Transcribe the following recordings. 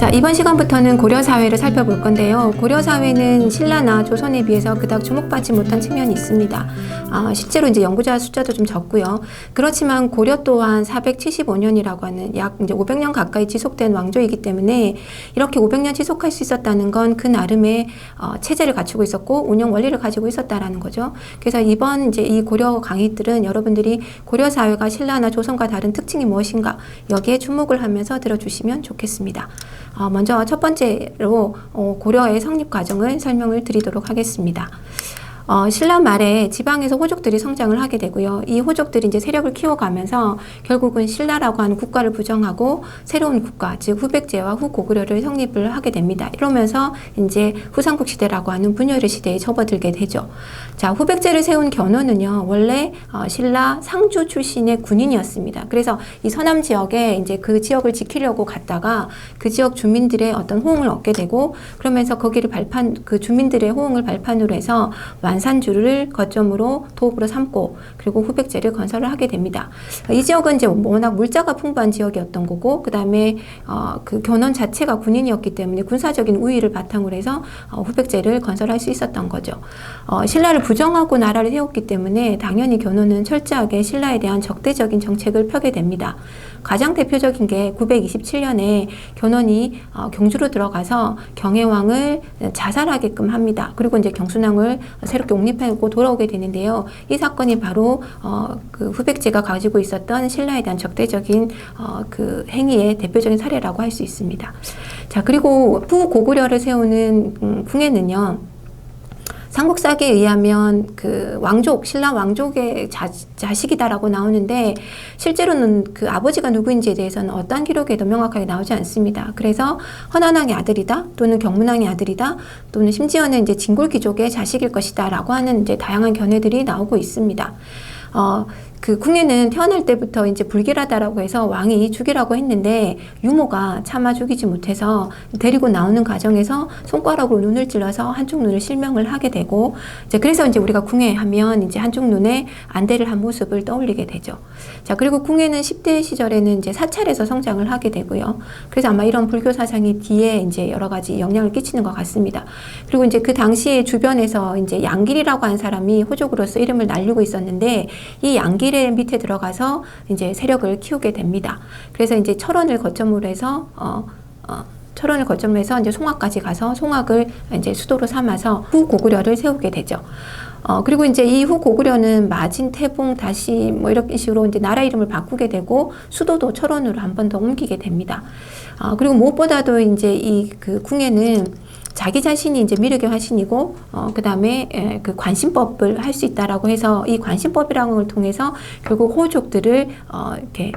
자, 이번 시간부터는 고려 사회를 살펴볼 건데요. 고려 사회는 신라나 조선에 비해서 그닥 주목받지 못한 측면이 있습니다. 실제로 이제 연구자 숫자도 좀 적고요. 그렇지만 고려 또한 475년이라고 하는 약 이제 500년 가까이 지속된 왕조이기 때문에 이렇게 500년 지속할 수 있었다는 건 그 나름의 체제를 갖추고 있었고 운영 원리를 가지고 있었다라는 거죠. 그래서 이번 이제 이 고려 강의들은 여러분들이 고려 사회가 신라나 조선과 다른 특징이 무엇인가 여기에 주목을 하면서 들어주시면 좋겠습니다. 먼저 첫 번째로 고려의 성립 과정을 설명을 드리도록 하겠습니다. 신라 말에 지방에서 호족들이 성장을 하게 되고요. 이 호족들이 이제 세력을 키워가면서 결국은 신라라고 하는 국가를 부정하고 새로운 국가, 즉 후백제와 후고구려를 성립을 하게 됩니다. 이러면서 이제 후삼국 시대라고 하는 분열의 시대에 접어들게 되죠. 자, 후백제를 세운 견훤은요, 원래 신라 상주 출신의 군인이었습니다. 그래서 이 서남 지역에 이제 그 지역을 지키려고 갔다가 그 지역 주민들의 어떤 호응을 얻게 되고 그러면서 거기를 그 주민들의 호응을 발판으로 해서 완산주를 거점으로 도읍으로 삼고 그리고 후백제를 건설을 하게 됩니다. 이 지역은 이제 워낙 물자가 풍부한 지역이었던 거고 그 다음에 그 견훤 자체가 군인이었기 때문에 군사적인 우위를 바탕으로 해서 후백제를 건설할 수 있었던 거죠. 신라를 부정하고 나라를 세웠기 때문에 당연히 견훤은 철저하게 신라에 대한 적대적인 정책을 펴게 됩니다. 가장 대표적인 게 927년에 견훤이 경주로 들어가서 경혜왕을 자살하게끔 합니다. 그리고 이제 경순왕을 새롭게 옹립하고 돌아오게 되는데요. 이 사건이 바로 그 후백제가 가지고 있었던 신라에 대한 적대적인 그 행위의 대표적인 사례라고 할 수 있습니다. 자, 그리고 후고구려를 세우는 궁예는요. 삼국사기에 의하면 그 왕족, 신라 왕족의 자식이다라고 나오는데 실제로는 그 아버지가 누구인지에 대해서는 어떠한 기록에도 명확하게 나오지 않습니다. 그래서 헌안왕의 아들이다, 또는 경문왕의 아들이다, 또는 심지어는 이제 진골귀족의 자식일 것이다라고 하는 이제 다양한 견해들이 나오고 있습니다. 그 궁예는 태어날 때부터 이제 불길하다라고 해서 왕이 죽이라고 했는데 유모가 차마 죽이지 못해서 데리고 나오는 과정에서 손가락으로 눈을 찔러서 한쪽 눈을 실명을 하게 되고 이제 그래서 이제 우리가 궁예하면 이제 한쪽 눈에 안대를 한 모습을 떠올리게 되죠. 자, 그리고 궁예는 10대 시절에는 이제 사찰에서 성장을 하게 되고요. 그래서 아마 이런 불교 사상이 뒤에 이제 여러 가지 영향을 끼치는 것 같습니다. 그리고 이제 그 당시에 주변에서 이제 양길이라고 하는 사람이 호족으로서 이름을 날리고 있었는데 이 양길의 밑에 들어가서 이제 세력을 키우게 됩니다. 그래서 이제 철원을 거점으로 해서 이제 송악까지 가서 송악을 이제 수도로 삼아서 후고구려를 세우게 되죠. 그리고 이제 이 후고구려는 마진, 태봉, 다시 뭐 이런 식으로 이제 나라 이름을 바꾸게 되고 수도도 철원으로 한 번 더 옮기게 됩니다. 그리고 무엇보다도 이제 이 그 궁예는 자기 자신이 이제 미륵의 화신이고, 그 다음에 그 관신법을 할 수 있다라고 해서 이 관신법이라는 걸 통해서 결국 호족들을 이렇게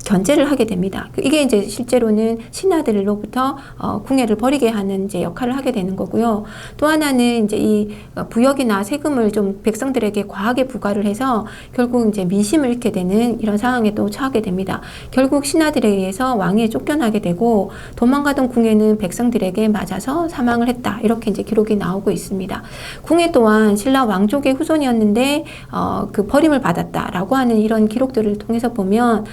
견제를 하게 됩니다. 이게 이제 실제로는 신하들로부터 궁예를 버리게 하는 이제 역할을 하게 되는 거고요. 또 하나는 이제 이 부역이나 세금을 좀 백성들에게 과하게 부과를 해서 결국 이제 민심을 잃게 되는 이런 상황에 또 처하게 됩니다. 결국 신하들에 의해서 왕위에 쫓겨나게 되고 도망가던 궁예는 백성들에게 맞아서 사망을 했다. 이렇게 이제 기록이 나오고 있습니다. 궁예 또한 신라 왕족의 후손이었는데 그 버림을 받았다라고 하는 이런 기록들을 통해서 보면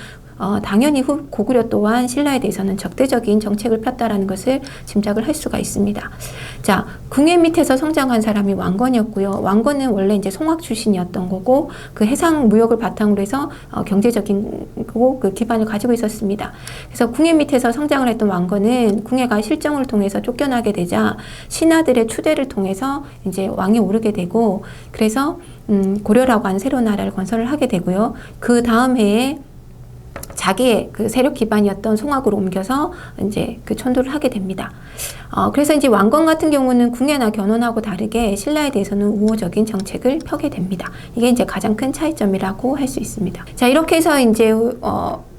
당연히 고구려 또한 신라에 대해서는 적대적인 정책을 폈다라는 것을 짐작을 할 수가 있습니다. 자, 궁예 밑에서 성장한 사람이 왕건이었고요. 왕건은 원래 이제 송악 출신이었던 거고 그 해상 무역을 바탕으로 해서 경제적인 그 기반을 가지고 있었습니다. 그래서 궁예 밑에서 성장을 했던 왕건은 궁예가 실정을 통해서 쫓겨나게 되자 신하들의 추대를 통해서 이제 왕에 오르게 되고 그래서 고려라고 하는 새로운 나라를 건설을 하게 되고요. 그 다음 해에 자기의 그 세력 기반이었던 송악으로 옮겨서 이제 그 천도를 하게 됩니다. 그래서 이제 왕건 같은 경우는 궁예나 견훤하고 다르게 신라에 대해서는 우호적인 정책을 펴게 됩니다. 이게 이제 가장 큰 차이점이라고 할 수 있습니다. 자, 이렇게 해서 이제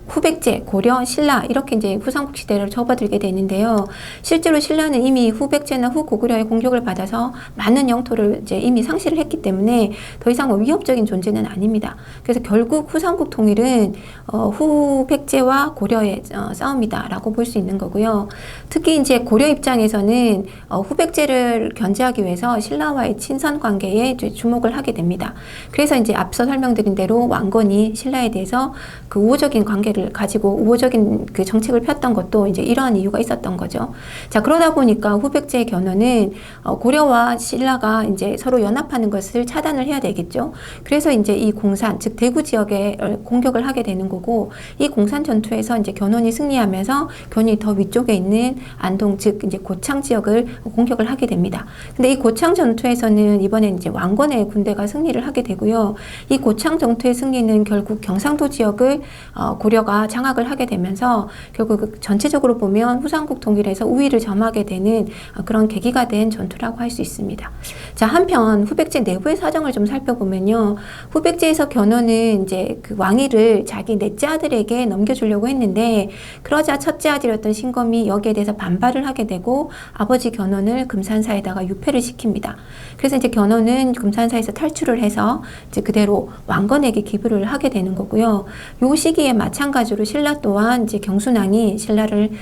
후백제, 고려, 신라 이렇게 이제 후삼국 시대를 접어들게 되는데요. 실제로 신라는 이미 후백제나 후고구려의 공격을 받아서 많은 영토를 이제 이미 상실을 했기 때문에 더 이상 뭐 위협적인 존재는 아닙니다. 그래서 결국 후삼국 통일은 후백제와 고려의 싸움이다라고 볼 수 있는 거고요. 특히 이제 고려 입장에서는 후백제를 견제하기 위해서 신라와의 친선 관계에 주목을 하게 됩니다. 그래서 이제 앞서 설명드린 대로 왕건이 신라에 대해서 그 우호적인 관계를 정책을 가지고 우호적인 그 정책을 폈던 것도 이제 이러한 이유가 있었던 거죠. 자, 그러다 보니까 후백제의 견훤은 고려와 신라가 이제 서로 연합하는 것을 차단을 해야 되겠죠. 그래서 이제 이 공산, 즉 대구 지역에 공격을 하게 되는 거고, 이 공산 전투에서 이제 견훤이 승리하면서 견훤이 더 위쪽에 있는 안동, 즉 이제 고창 지역을 공격을 하게 됩니다. 근데 이 고창 전투에서는 이번엔 이제 왕건의 군대가 승리를 하게 되고요. 이 고창 전투의 승리는 결국 경상도 지역을 고려가 장악을 하게 되면서 결국 전체적으로 보면 후삼국 통일에서 우위를 점하게 되는 그런 계기가 된 전투라고 할 수 있습니다. 자, 한편 후백제 내부의 사정을 좀 살펴보면요. 후백제에서 견훤은 이제 그 왕위를 자기 넷째 아들에게 넘겨주려고 했는데, 그러자 첫째 아들이었던 신검이 여기에 대해서 반발을 하게 되고 아버지 견훤을 금산사에다가 유폐를 시킵니다. 그래서 이제 견훤은 금산사에서 탈출을 해서 이제 그대로 왕건에게 기부를 하게 되는 거고요. 요 시기에 마찬가지로 신라 또한 이제 경순왕이 신라를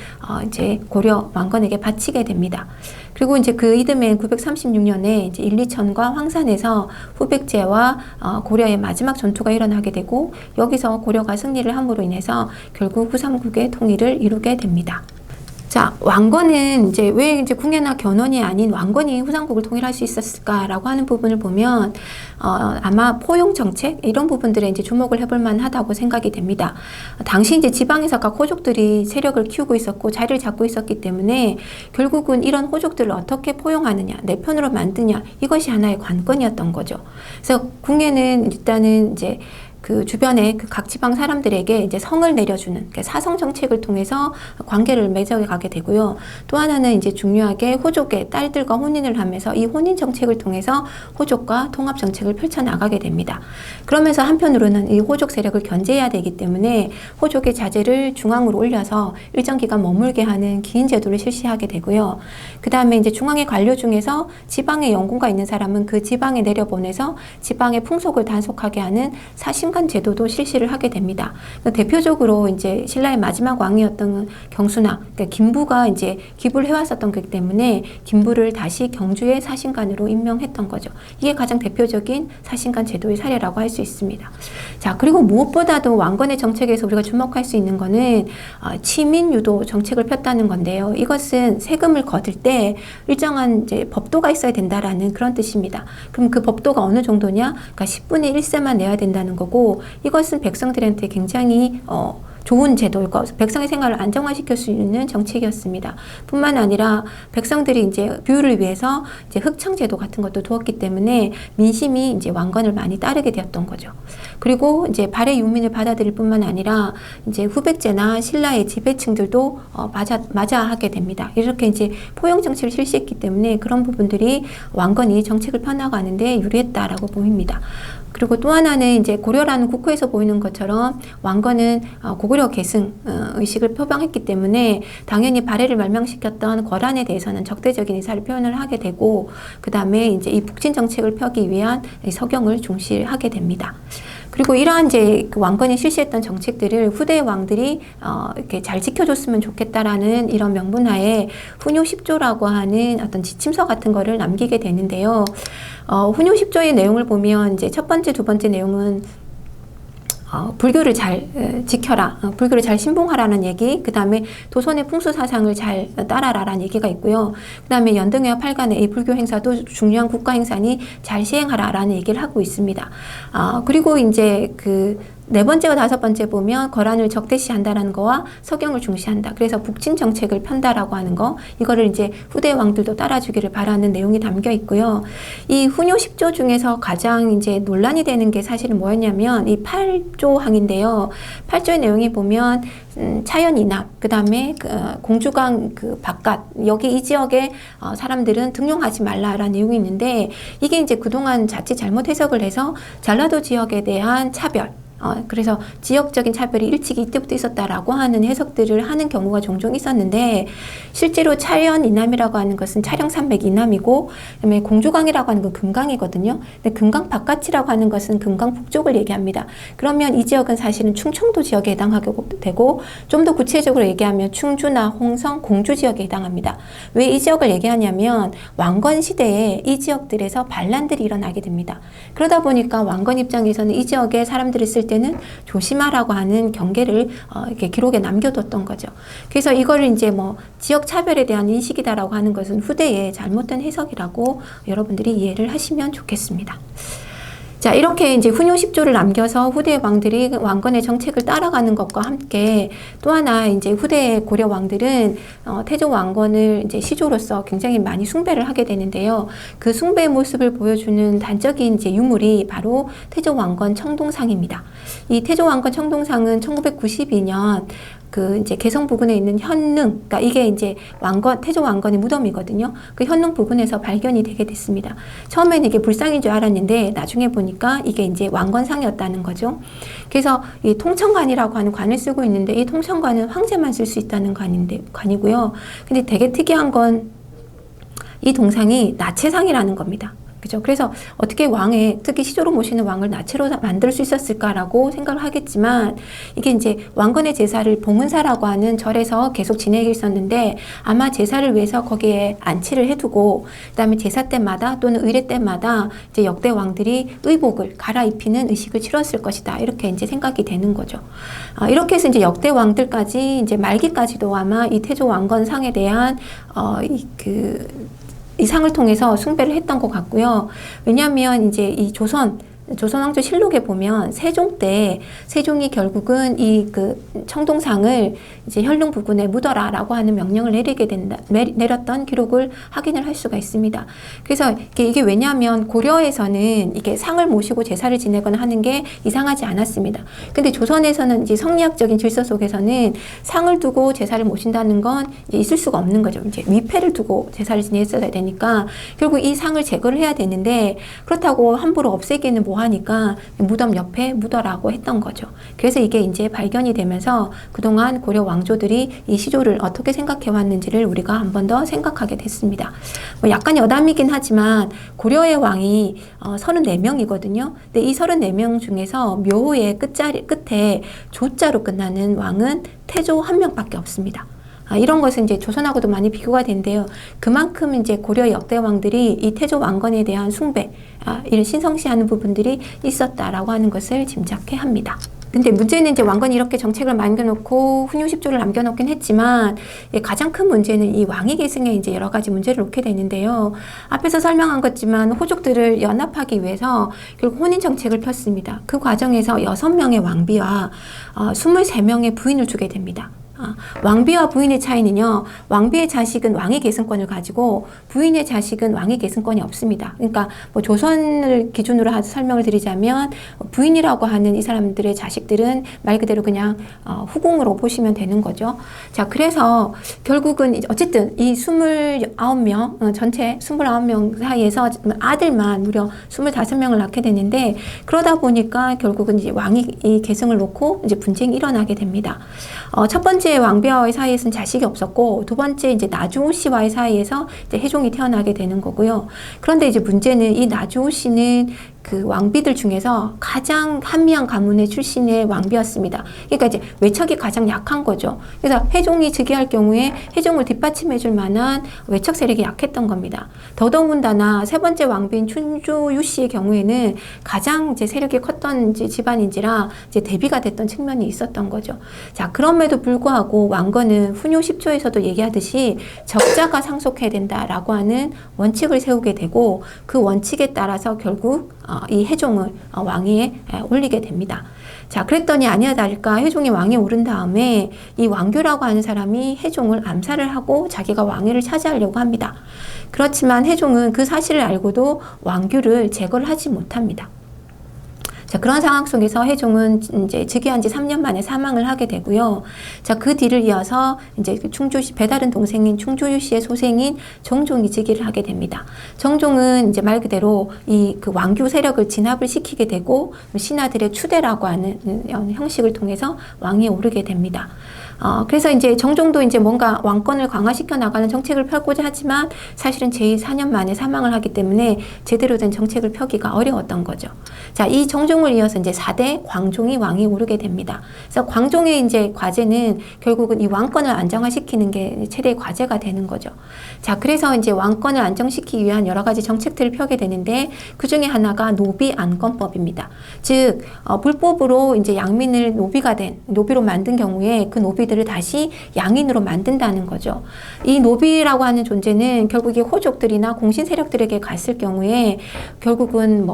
이제 고려 왕건에게 바치게 됩니다. 그리고 이제 그 이듬해 936년에 이제 일리천과 황산에서 후백제와 고려의 마지막 전투가 일어나게 되고, 여기서 고려가 승리를 함으로 인해서 결국 후삼국의 통일을 이루게 됩니다. 자, 왕건은 이제 왜 이제 궁예나 견훤이 아닌 왕건이 후삼국을 통일할 수 있었을까라고 하는 부분을 보면 아마 포용 정책 이런 부분들에 이제 주목을 해볼 만하다고 생각이 됩니다. 당시 이제 지방에서 각 호족들이 세력을 키우고 있었고 자리를 잡고 있었기 때문에 결국은 이런 호족들을 어떻게 포용하느냐, 내 편으로 만드냐, 이것이 하나의 관건이었던 거죠. 그래서 궁예는 일단은 이제 그 주변에 그 각 지방 사람들에게 이제 성을 내려주는, 그러니까 사성 정책을 통해서 관계를 맺어가게 되고요. 또 하나는 이제 중요하게 호족의 딸들과 혼인을 하면서 이 혼인 정책을 통해서 호족과 통합 정책을 펼쳐나가게 됩니다. 그러면서 한편으로는 이 호족 세력을 견제해야 되기 때문에 호족의 자제를 중앙으로 올려서 일정 기간 머물게 하는 기인 제도를 실시하게 되고요. 그 다음에 이제 중앙의 관료 중에서 지방에 연고가 있는 사람은 그 지방에 내려보내서 지방의 풍속을 단속하게 하는 사신관 제도도 실시를 하게 됩니다. 그러니까 대표적으로 이제 신라의 마지막 왕이었던 경순왕, 그러니까 김부가 이제 기부를 해왔었던 거기 때문에 김부를 다시 경주의 사신관으로 임명했던 거죠. 이게 가장 대표적인 사신관 제도의 사례라고 할 수 있습니다. 자, 그리고 무엇보다도 왕건의 정책에서 우리가 주목할 수 있는 거는 치민 유도 정책을 폈다는 건데요. 이것은 세금을 거둘 때 일정한 이제 법도가 있어야 된다라는 그런 뜻입니다. 그럼 그 법도가 어느 정도냐? 그러니까 10분의 1세만 내야 된다는 거고, 이것은 백성들한테 굉장히 좋은 제도이고 백성의 생활을 안정화시킬 수 있는 정책이었습니다. 뿐만 아니라 백성들이 이제 부유를 위해서 이제 흑청제도 같은 것도 두었기 때문에 민심이 이제 왕건을 많이 따르게 되었던 거죠. 그리고 이제 발해 유민을 받아들일 뿐만 아니라 이제 후백제나 신라의 지배층들도 맞아하게 됩니다. 이렇게 이제 포용 정책을 실시했기 때문에 그런 부분들이 왕건이 정책을 펴나가는데 유리했다라고 보입니다. 그리고 또 하나는 이제 고려라는 국호에서 보이는 것처럼 왕건은 고구려 계승 의식을 표방했기 때문에 당연히 발해를 멸망시켰던 거란에 대해서는 적대적인 의사를 표현을 하게 되고, 그 다음에 이제 이 북진 정책을 펴기 위한 서경을 중시하게 됩니다. 그리고 이러한 이제 그 왕건이 실시했던 정책들을 후대 왕들이 이렇게 잘 지켜줬으면 좋겠다라는 이런 명분하에 훈요 10조라고 하는 어떤 지침서 같은 거를 남기게 되는데요. 훈요 10조의 내용을 보면 이제 첫 번째, 두 번째 내용은 불교를 잘 지켜라, 불교를 잘 신봉하라는 얘기, 그 다음에 도선의 풍수사상을 잘 따라라라는 얘기가 있고요. 그 다음에 연등회와 팔간의 이 불교 행사도 중요한 국가 행사니 잘 시행하라라는 얘기를 하고 있습니다. 그리고 이제 그 네 번째와 다섯 번째 보면 거란을 적대시한다라는 거와 서경을 중시한다. 그래서 북진 정책을 편다라고 하는 거, 이거를 이제 후대 왕들도 따라주기를 바라는 내용이 담겨 있고요. 이 훈요 10조 중에서 가장 이제 논란이 되는 게 사실은 뭐였냐면 이 8조항인데요. 8조의 내용이 보면 차연 이납, 그 다음에 공주강 그 바깥, 여기 이 지역에 사람들은 등용하지 말라라는 내용이 있는데, 이게 이제 그동안 자칫 잘못 해석을 해서 전라도 지역에 대한 차별, 그래서 지역적인 차별이 일찍이 이때부터 있었다라고 하는 해석들을 하는 경우가 종종 있었는데, 실제로 차연 이남이라고 하는 것은 차령산맥 이남이고, 그다음에 공주강이라고 하는 건 금강이거든요. 근데 금강 바깥이라고 하는 것은 금강 북쪽을 얘기합니다. 그러면 이 지역은 사실은 충청도 지역에 해당하게 되고, 좀 더 구체적으로 얘기하면 충주나 홍성, 공주 지역에 해당합니다. 왜 이 지역을 얘기하냐면 왕건 시대에 이 지역들에서 반란들이 일어나게 됩니다. 그러다 보니까 왕건 입장에서는 이 지역에 사람들이 있을 때는 조심하라고 하는 경계를 이렇게 기록에 남겨뒀던 거죠. 그래서 이거를 이제 뭐 지역 차별에 대한 인식이다라고 하는 것은 후대의 잘못된 해석이라고 여러분들이 이해를 하시면 좋겠습니다. 자, 이렇게 이제 훈요 10조를 남겨서 후대의 왕들이 왕건의 정책을 따라가는 것과 함께 또 하나 이제 후대의 고려 왕들은 태조 왕건을 이제 시조로서 굉장히 많이 숭배를 하게 되는데요. 그 숭배의 모습을 보여주는 단적인 이제 유물이 바로 태조 왕건 청동상입니다. 이 태조 왕건 청동상은 1992년 그 이제 개성 부근에 있는 현릉, 그러니까 이게 이제 왕건, 태조 왕건의 무덤이거든요. 그 현릉 부근에서 발견이 되게 됐습니다. 처음에는 이게 불상인 줄 알았는데 나중에 보니까 이게 이제 왕건상이었다는 거죠. 그래서 이 통천관이라고 하는 관을 쓰고 있는데 이 통천관은 황제만 쓸 수 있다는 관이고요. 근데 되게 특이한 건 이 동상이 나체상이라는 겁니다. 그죠? 그래서 어떻게 특히 시조로 모시는 왕을 나체로 만들 수 있었을까라고 생각을 하겠지만, 이게 이제 왕건의 제사를 봉은사라고 하는 절에서 계속 지내고 있었는데, 아마 제사를 위해서 거기에 안치를 해두고, 그 다음에 제사 때마다 또는 의례 때마다 이제 역대 왕들이 의복을 갈아입히는 의식을 치렀을 것이다. 이렇게 이제 생각이 되는 거죠. 이렇게 해서 이제 역대 왕들까지 이제 말기까지도 아마 이 태조 왕건상에 대한, 이 상을 통해서 숭배를 했던 것 같고요. 왜냐하면 이제 이 조선왕조 실록에 보면 세종 때 세종이 결국은 이 그 청동상을 이제 현릉 부근에 묻어라라고 하는 명령을 내렸던 기록을 확인을 할 수가 있습니다. 그래서 이게 왜냐하면 고려에서는 이게 상을 모시고 제사를 지내거나 하는 게 이상하지 않았습니다. 근데 조선에서는 이제 성리학적인 질서 속에서는 상을 두고 제사를 모신다는 건 이제 있을 수가 없는 거죠. 이제 위패를 두고 제사를 지냈어야 되니까 결국 이 상을 제거를 해야 되는데, 그렇다고 함부로 없애기는 뭐하니까 무덤 옆에 묻어라고 했던 거죠. 그래서 이게 이제 발견이 되면서 그동안 고려 왕조들이 이 시조를 어떻게 생각해 왔는지를 우리가 한 번 더 생각하게 됐습니다. 뭐 약간 여담이긴 하지만 고려의 왕이 34명이거든요. 근데 이 34명 중에서 묘호의 끝에 조자로 끝나는 왕은 태조 한 명밖에 없습니다. 이런 것은 이제 조선하고도 많이 비교가 된대요. 그만큼 이제 고려 역대 왕들이 이 태조 왕건에 대한 숭배, 이런 신성시하는 부분들이 있었다라고 하는 것을 짐작해 합니다. 근데 문제는 이제 왕건이 이렇게 정책을 남겨놓고 훈요 10조를 남겨놓긴 했지만, 가장 큰 문제는 이 왕위 계승에 이제 여러 가지 문제를 놓게 되는데요. 앞에서 설명한 것지만 호족들을 연합하기 위해서 결국 혼인 정책을 폈습니다. 그 과정에서 6명의 왕비와 23명의 부인을 주게 됩니다. 왕비와 부인의 차이는요, 왕비의 자식은 왕위 계승권을 가지고 부인의 자식은 왕위 계승권이 없습니다. 그러니까 뭐 조선을 기준으로 설명을 드리자면 부인이라고 하는 이 사람들의 자식들은 말 그대로 그냥 후궁으로 보시면 되는 거죠. 자, 그래서 결국은 어쨌든 이 29명, 전체 29명 사이에서 아들만 무려 25명을 낳게 되는데, 그러다 보니까 결국은 이제 왕위 계승을 놓고 이제 분쟁이 일어나게 됩니다. 첫 번째 왕비와의 사이에서는 자식이 없었고, 두 번째 이제 나주호 씨와의 사이에서 이제 혜종이 태어나게 되는 거고요. 그런데 이제 문제는 이 나주호 씨는 그 왕비들 중에서 가장 한미한 가문의 출신의 왕비였습니다. 그러니까 이제 외척이 가장 약한 거죠. 그래서 혜종이 즉위할 경우에 혜종을 뒷받침해 줄 만한 외척 세력이 약했던 겁니다. 더더군다나 세 번째 왕비인 춘조유 씨의 경우에는 가장 이제 세력이 컸던 집안인지라 이제 대비가 됐던 측면이 있었던 거죠. 자, 그럼에도 불구하고 왕건은 훈요 10조에서도 얘기하듯이 적자가 상속해야 된다라고 하는 원칙을 세우게 되고, 그 원칙에 따라서 결국 이 혜종을 왕위에 올리게 됩니다. 자, 그랬더니 아니야 다를까 혜종이 왕위에 오른 다음에 이 왕규라고 하는 사람이 혜종을 암살을 하고 자기가 왕위를 차지하려고 합니다. 그렇지만 혜종은 그 사실을 알고도 왕규를 제거를 하지 못합니다. 자, 그런 상황 속에서 혜종은 이제 즉위한 지 3년 만에 사망을 하게 되고요. 자, 그 뒤를 이어서 이제 충주시, 배다른 동생인 충주유 씨의 소생인 정종이 즉위를 하게 됩니다. 정종은 이제 말 그대로 이 그 왕규 세력을 진압을 시키게 되고, 신하들의 추대라고 하는 형식을 통해서 왕위에 오르게 됩니다. 그래서 이제 정종도 이제 뭔가 왕권을 강화시켜 나가는 정책을 펴고자 하지만 사실은 제4년 만에 사망을 하기 때문에 제대로 된 정책을 펴기가 어려웠던 거죠. 자, 이 정종을 이어서 이제 4대 광종이 왕이 오르게 됩니다. 그래서 광종의 이제 과제는 결국은 이 왕권을 안정화시키는 게 최대의 과제가 되는 거죠. 자, 그래서 이제 왕권을 안정시키기 위한 여러 가지 정책들을 펴게 되는데 그 중에 하나가 노비안건법입니다. 즉, 불법으로 이제 양민을 노비로 만든 경우에 그 노비들을 다시 양인으로 만든다는 거죠. 이 노비라고 하는 존재는 결국에 호족들이나 공신 세력들에게 갔을 경우에 결국은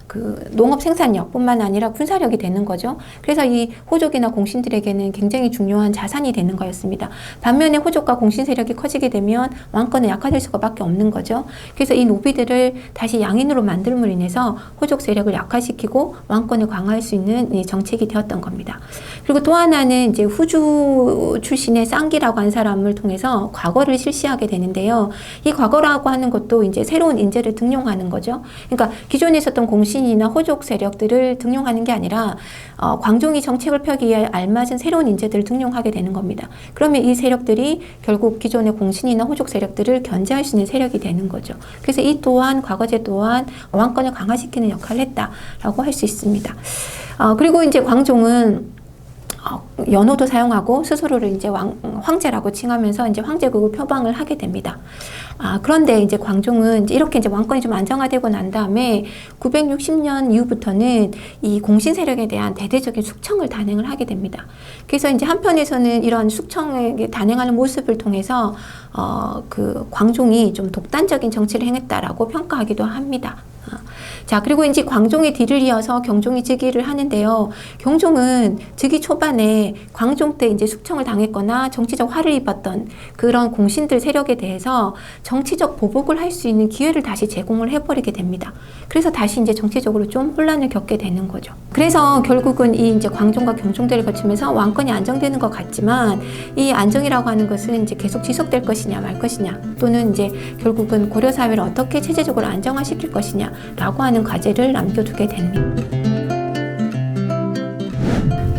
그 농업 생산력뿐만 아니라 군사력이 되는 거죠. 그래서 이 호족이나 공신들에게는 굉장히 중요한 자산이 되는 거였습니다. 반면에 호족과 공신 세력이 커지게 되면 왕권은 약화될 수밖에 없는 거죠. 그래서 이 노비들을 다시 양인으로 만들므로 인해서 호족 세력을 약화시키고 왕권을 강화할 수 있는 이 정책이 되었던 겁니다. 그리고 또 하나는 이제 후주 출신의 쌍기라고 하는 사람을 통해서 과거를 실시하게 되는데요. 이 과거라고 하는 것도 이제 새로운 인재를 등용하는 거죠. 그러니까 기존에 있었던 공신이나 호족 세력들을 등용하는 게 아니라 광종이 정책을 펴기에 알맞은 새로운 인재들을 등용하게 되는 겁니다. 그러면 이 세력들이 결국 기존의 공신이나 호족 세력들을 견제할 수 있는 세력이 되는 거죠. 그래서 이 또한 과거제 또한 왕권을 강화시키는 역할을 했다라고 할 수 있습니다. 그리고 이제 광종은 연호도 사용하고 스스로를 이제 황제라고 칭하면서 이제 황제국을 표방을 하게 됩니다. 그런데 이제 광종은 이제 이렇게 이제 왕권이 좀 안정화되고 난 다음에 960년 이후부터는 이 공신 세력에 대한 대대적인 숙청을 단행을 하게 됩니다. 그래서 이제 한편에서는 이런 숙청을 단행하는 모습을 통해서 그 광종이 좀 독단적인 정치를 행했다라고 평가하기도 합니다. 자, 그리고 이제 광종의 뒤를 이어서 경종이 즉위를 하는데요. 경종은 즉위 초반에 광종 때 이제 숙청을 당했거나 정치적 화를 입었던 그런 공신들 세력에 대해서 정치적 보복을 할 수 있는 기회를 다시 제공을 해버리게 됩니다. 그래서 다시 이제 정치적으로 좀 혼란을 겪게 되는 거죠. 그래서 결국은 이 이제 광종과 경종대를 거치면서 왕권이 안정되는 것 같지만 이 안정이라고 하는 것은 이제 계속 지속될 것이냐 말 것이냐 또는 이제 결국은 고려 사회를 어떻게 체제적으로 안정화시킬 것이냐라고 하는 과제를 남겨두게 됩니다.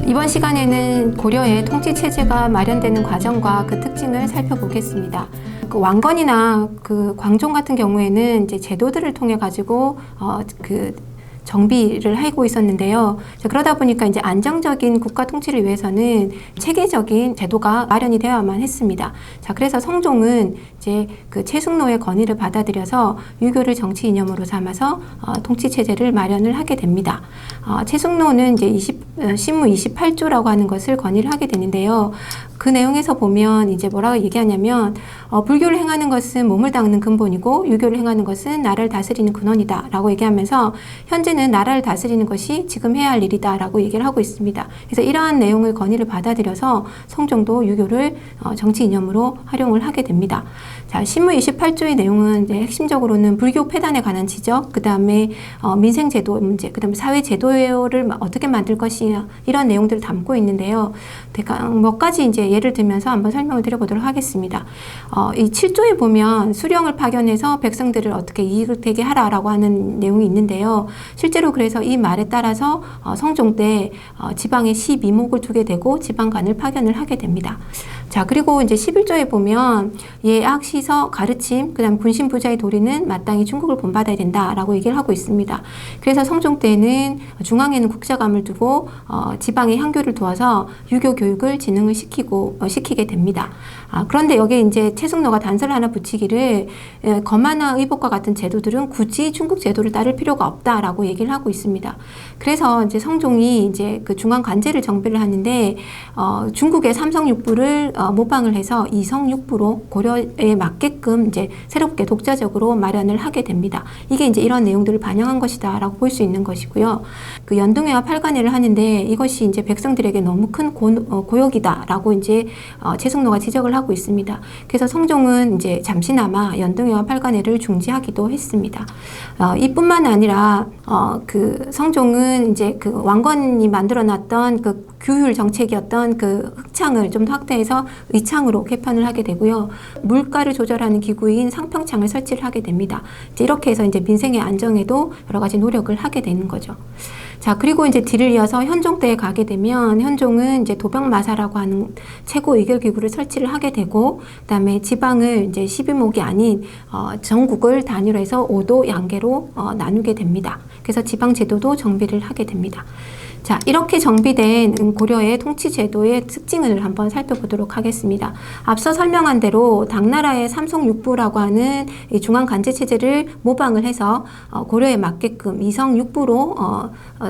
이번 시간에는 고려의 통치 체제가 마련되는 과정과 그 특징을 살펴보겠습니다. 그 왕건이나 그 광종 같은 경우에는 이제 제도들을 통해 가지고 정비를 하고 있었는데요. 그러다 보니까 이제 안정적인 국가 통치를 위해서는 체계적인 제도가 마련이 되어야만 했습니다. 자, 그래서 성종은 이제 그 최숙노의 건의를 받아들여서 유교를 정치 이념으로 삼아서 통치 체제를 마련을 하게 됩니다. 최숙노는 이제 신무 28조라고 하는 것을 건의를 하게 되는데요. 그 내용에서 보면 이제 뭐라고 얘기하냐면 불교를 행하는 것은 몸을 닦는 근본이고 유교를 행하는 것은 나라를 다스리는 근원이다 라고 얘기하면서 현재는 나라를 다스리는 것이 지금 해야 할 일이다 라고 얘기를 하고 있습니다. 그래서 이러한 내용을 건의를 받아들여서 성종도 유교를 정치 이념으로 활용을 하게 됩니다. 자, 신무 28조의 내용은 이제 핵심적으로는 불교 폐단에 관한 지적, 그 다음에 민생제도 문제, 그 다음에 사회제도를 어떻게 만들 것이냐 이런 내용들을 담고 있는데요. 몇 가지 이제 예를 들면서 한번 설명을 드려보도록 하겠습니다. 이 7조에 보면 수령을 파견해서 백성들을 어떻게 이익을 되게 하라라고 하는 내용이 있는데요. 실제로 그래서 이 말에 따라서 성종 때 지방에 시미목을 두게 되고 지방관을 파견을 하게 됩니다. 자, 그리고 이제 11조에 보면 예악, 시서, 가르침, 그 다음 군신 부자의 도리는 마땅히 충국을 본받아야 된다라고 얘기를 하고 있습니다. 그래서 성종 때는 중앙에는 국자감을 두고 지방에 향교를 두어서 유교 교육을 진흥을 시키게 됩니다. 그런데 여기에 이제 최숙노가 단서를 하나 붙이기를 거만화 의복과 같은 제도들은 굳이 중국 제도를 따를 필요가 없다라고 얘기를 하고 있습니다. 그래서 이제 성종이 이제 그 중앙 관제를 정비를 하는데 중국의 삼성육부를 모방을 해서 이성육부로 고려에 맞게끔 이제 새롭게 독자적으로 마련을 하게 됩니다. 이게 이제 이런 내용들을 반영한 것이다라고 볼 수 있는 것이고요. 그 연등회와 팔관회를 하는데 이것이 이제 백성들에게 너무 큰 고역이다라고 이제 최숙노가 지적을 하고 있습니다. 그래서 성종은 이제 잠시나마 연등회와 팔관회를 중지하기도 했습니다. 이뿐만 아니라 그 성종은 이제 그 왕건이 만들어놨던 그 규율 정책이었던 그 흑창을 좀 더 확대해서 의창으로 개편을 하게 되고요. 물가를 조절하는 기구인 상평창을 설치를 하게 됩니다. 이제 이렇게 해서 이제 민생의 안정에도 여러 가지 노력을 하게 되는 거죠. 자, 그리고 이제 뒤를 이어서 현종 때에 가게 되면 현종은 이제 도병마사라고 하는 최고 의결기구를 설치를 하게 되고, 그다음에 지방을 이제 12목이 아닌 전국을 단위로 해서 5도 양계로 나누게 됩니다. 그래서 지방 제도도 정비를 하게 됩니다. 자, 이렇게 정비된 고려의 통치제도의 특징을 한번 살펴보도록 하겠습니다. 앞서 설명한 대로 당나라의 삼성육부라고 하는 이 중앙관제체제를 모방을 해서 고려에 맞게끔 이성육부로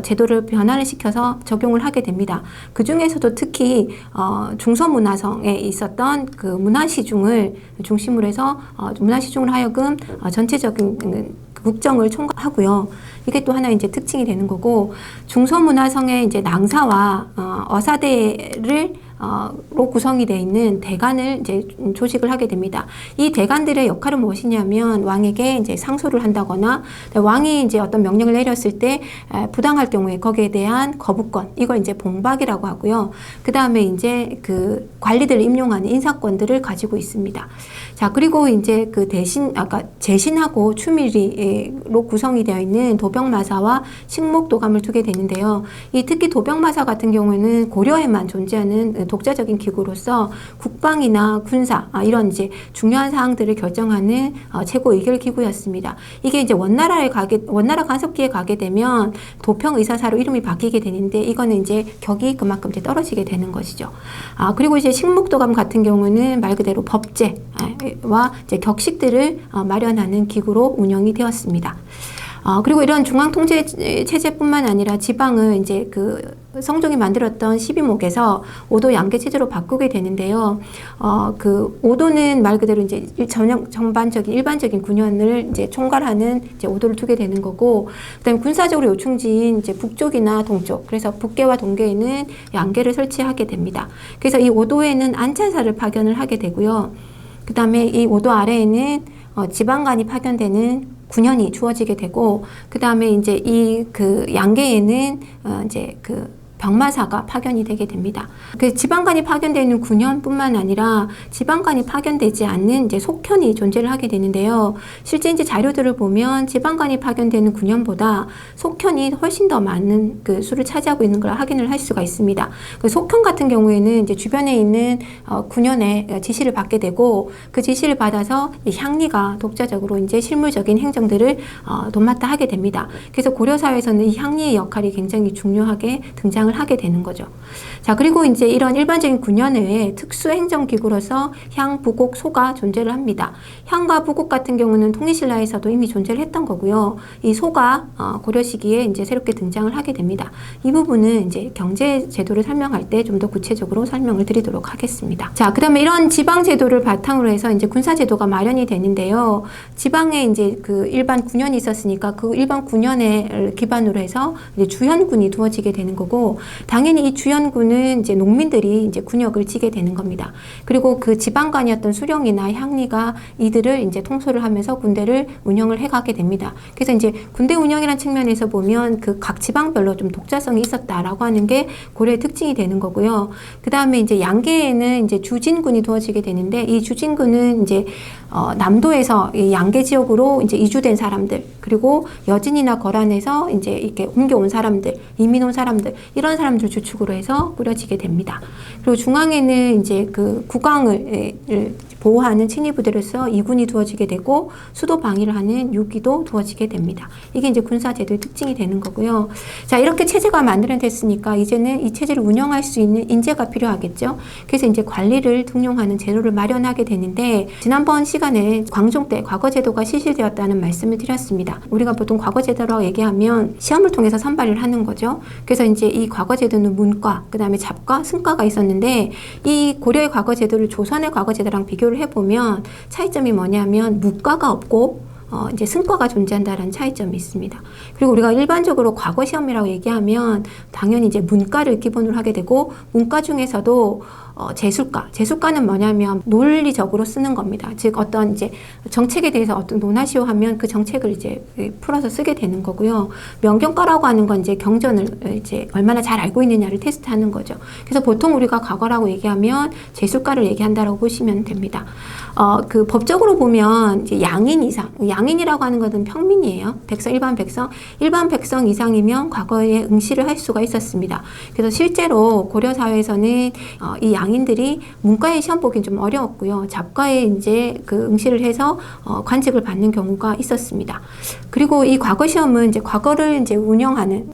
제도를 변화를 시켜서 적용을 하게 됩니다. 그 중에서도 특히 중서문화성에 있었던 그 문화시중을 중심으로 해서 문화시중을 하여금 전체적인 국정을 총괄하고요. 이게 또 하나의 이제 특징이 되는 거고, 중서문화성의 이제 낭사와 어사대를 로 구성이 되어 있는 대관을 이제 조직을 하게 됩니다. 이 대관들의 역할은 무엇이냐면 왕에게 이제 상소를 한다거나, 왕이 이제 어떤 명령을 내렸을 때 부당할 경우에 거기에 대한 거부권, 이걸 이제 봉박이라고 하고요. 그 다음에 이제 그 관리들을 임용하는 인사권들을 가지고 있습니다. 자, 그리고 이제 그 대신 아까 재신하고 추밀이로 구성이 되어 있는 도병마사와 식목도감을 두게 되는데요. 이 특히 도병마사 같은 경우에는 고려에만 존재하는 독자적인 기구로서 국방이나 군사 이런 이제 중요한 사항들을 결정하는 최고 의결 기구였습니다. 이게 이제 원나라 간섭기에 가게 되면 도평의사사로 이름이 바뀌게 되는데, 이거는 이제 격이 그만큼 이제 떨어지게 되는 것이죠. 그리고 이제 식목도감 같은 경우는 말 그대로 법제와 이제 격식들을 마련하는 기구로 운영이 되었습니다. 그리고 이런 중앙통제체제뿐만 아니라 지방을 이제 그 성종이 만들었던 12목에서 5도 양계 체제로 바꾸게 되는데요. 그 5도는 말 그대로 이제 전반적인 일반적인 군현을 이제 총괄하는 이제 5도를 두게 되는 거고, 그다음에 군사적으로 요충지인 이제 북쪽이나 동쪽, 그래서 북계와 동계에는 양계를 설치하게 됩니다. 그래서 이 5도에는 안찬사를 파견을 하게 되고요. 그다음에 이 5도 아래에는 지방관이 파견되는 군현이 주어지게 되고, 그 다음에 이제 이 그 양계에는 이제 그 병마사가 파견이 되게 됩니다. 그 지방관이 파견되는 군현뿐만 아니라 지방관이 파견되지 않는 이제 속현이 존재를 하게 되는데요. 실제 이제 자료들을 보면 지방관이 파견되는 군현보다 속현이 훨씬 더 많은 그 수를 차지하고 있는 걸 확인을 할 수가 있습니다. 그 속현 같은 경우에는 이제 주변에 있는 군현의 지시를 받게 되고, 그 지시를 받아서 향리가 독자적으로 이제 실무적인 행정들을 돕맡아 하게 됩니다. 그래서 고려사회에서는 이 향리의 역할이 굉장히 중요하게 등장을 하게 되는 거죠. 자, 그리고 이제 이런 일반적인 군현 외에 특수 행정기구로서 향, 부곡, 소가 존재를 합니다. 향과 부곡 같은 경우는 통일신라에서도 이미 존재를 했던 거고요. 이 소가 고려 시기에 이제 새롭게 등장을 하게 됩니다. 이 부분은 이제 경제 제도를 설명할 때 좀 더 구체적으로 설명을 드리도록 하겠습니다. 자, 그다음에 이런 지방 제도를 바탕으로 해서 이제 군사 제도가 마련이 되는데요. 지방에 이제 그 일반 군현이 있었으니까 그 일반 군현을 기반으로 해서 이제 주현군이 두어지게 되는 거고, 당연히 이 주현군은 이제 농민들이 이제 군역을 지게 되는 겁니다. 그리고 그 지방관이었던 수령이나 향리가 이들을 이제 통솔을 하면서 군대를 운영을 해가게 됩니다. 그래서 이제 군대 운영이라는 측면에서 보면 그 각 지방별로 좀 독자성이 있었다라고 하는 게 고려의 특징이 되는 거고요. 그 다음에 이제 양계에는 이제 주진군이 두어지게 되는데, 이 주진군은 이제 남도에서 이 양계 지역으로 이제 이주된 사람들, 그리고 여진이나 거란에서 이제 이렇게 옮겨온 사람들, 이민 온 사람들, 이런 사람들 주축으로 해서 꾸려지게 됩니다. 그리고 중앙에는 이제 그 국왕을 보호하는 친위부대로서 이군이 두어지게 되고, 수도 방위를 하는 유기도 두어지게 됩니다. 이게 이제 군사제도의 특징이 되는 거고요. 자, 이렇게 체제가 마련됐으니까 이제는 이 체제를 운영할 수 있는 인재가 필요하겠죠. 그래서 이제 관리를 등용하는 제도를 마련하게 되는데, 지난번 시간에 광종 때 과거제도가 실시되었다는 말씀을 드렸습니다. 우리가 보통 과거제도라고 얘기하면 시험을 통해서 선발을 하는 거죠. 그래서 이제 이 과거제도는 문과, 그 다음에 잡과, 승과가 있었는데, 이 고려의 과거제도를 조선의 과거제도랑 비교를 해보면 차이점이 뭐냐면 문과가 없고 이제 승과가 존재한다는 차이점이 있습니다. 그리고 우리가 일반적으로 과거 시험이라고 얘기하면 당연히 이제 문과를 기본으로 하게 되고, 문과 중에서도 재수가는 뭐냐면 논리적으로 쓰는 겁니다. 즉 어떤 이제 정책에 대해서 어떤 논하시오 하면 그 정책을 이제 풀어서 쓰게 되는 거고요. 명경가라고 하는 건 이제 경전을 이제 얼마나 잘 알고 있느냐를 테스트하는 거죠. 그래서 보통 우리가 과거라고 얘기하면 재수가를 얘기한다라고 보시면 됩니다. 그 법적으로 보면 이제 양인 이상, 양인이라고 하는 것은 평민이에요. 일반 백성 이상이면 과거에 응시를 할 수가 있었습니다. 그래서 실제로 고려 사회에서는 이 양인들이 문과에 시험 보기는 좀 어려웠고요. 잡과에 이제 그 응시를 해서 관직을 받는 경우가 있었습니다. 그리고 이 과거 시험은 이제 과거를 이제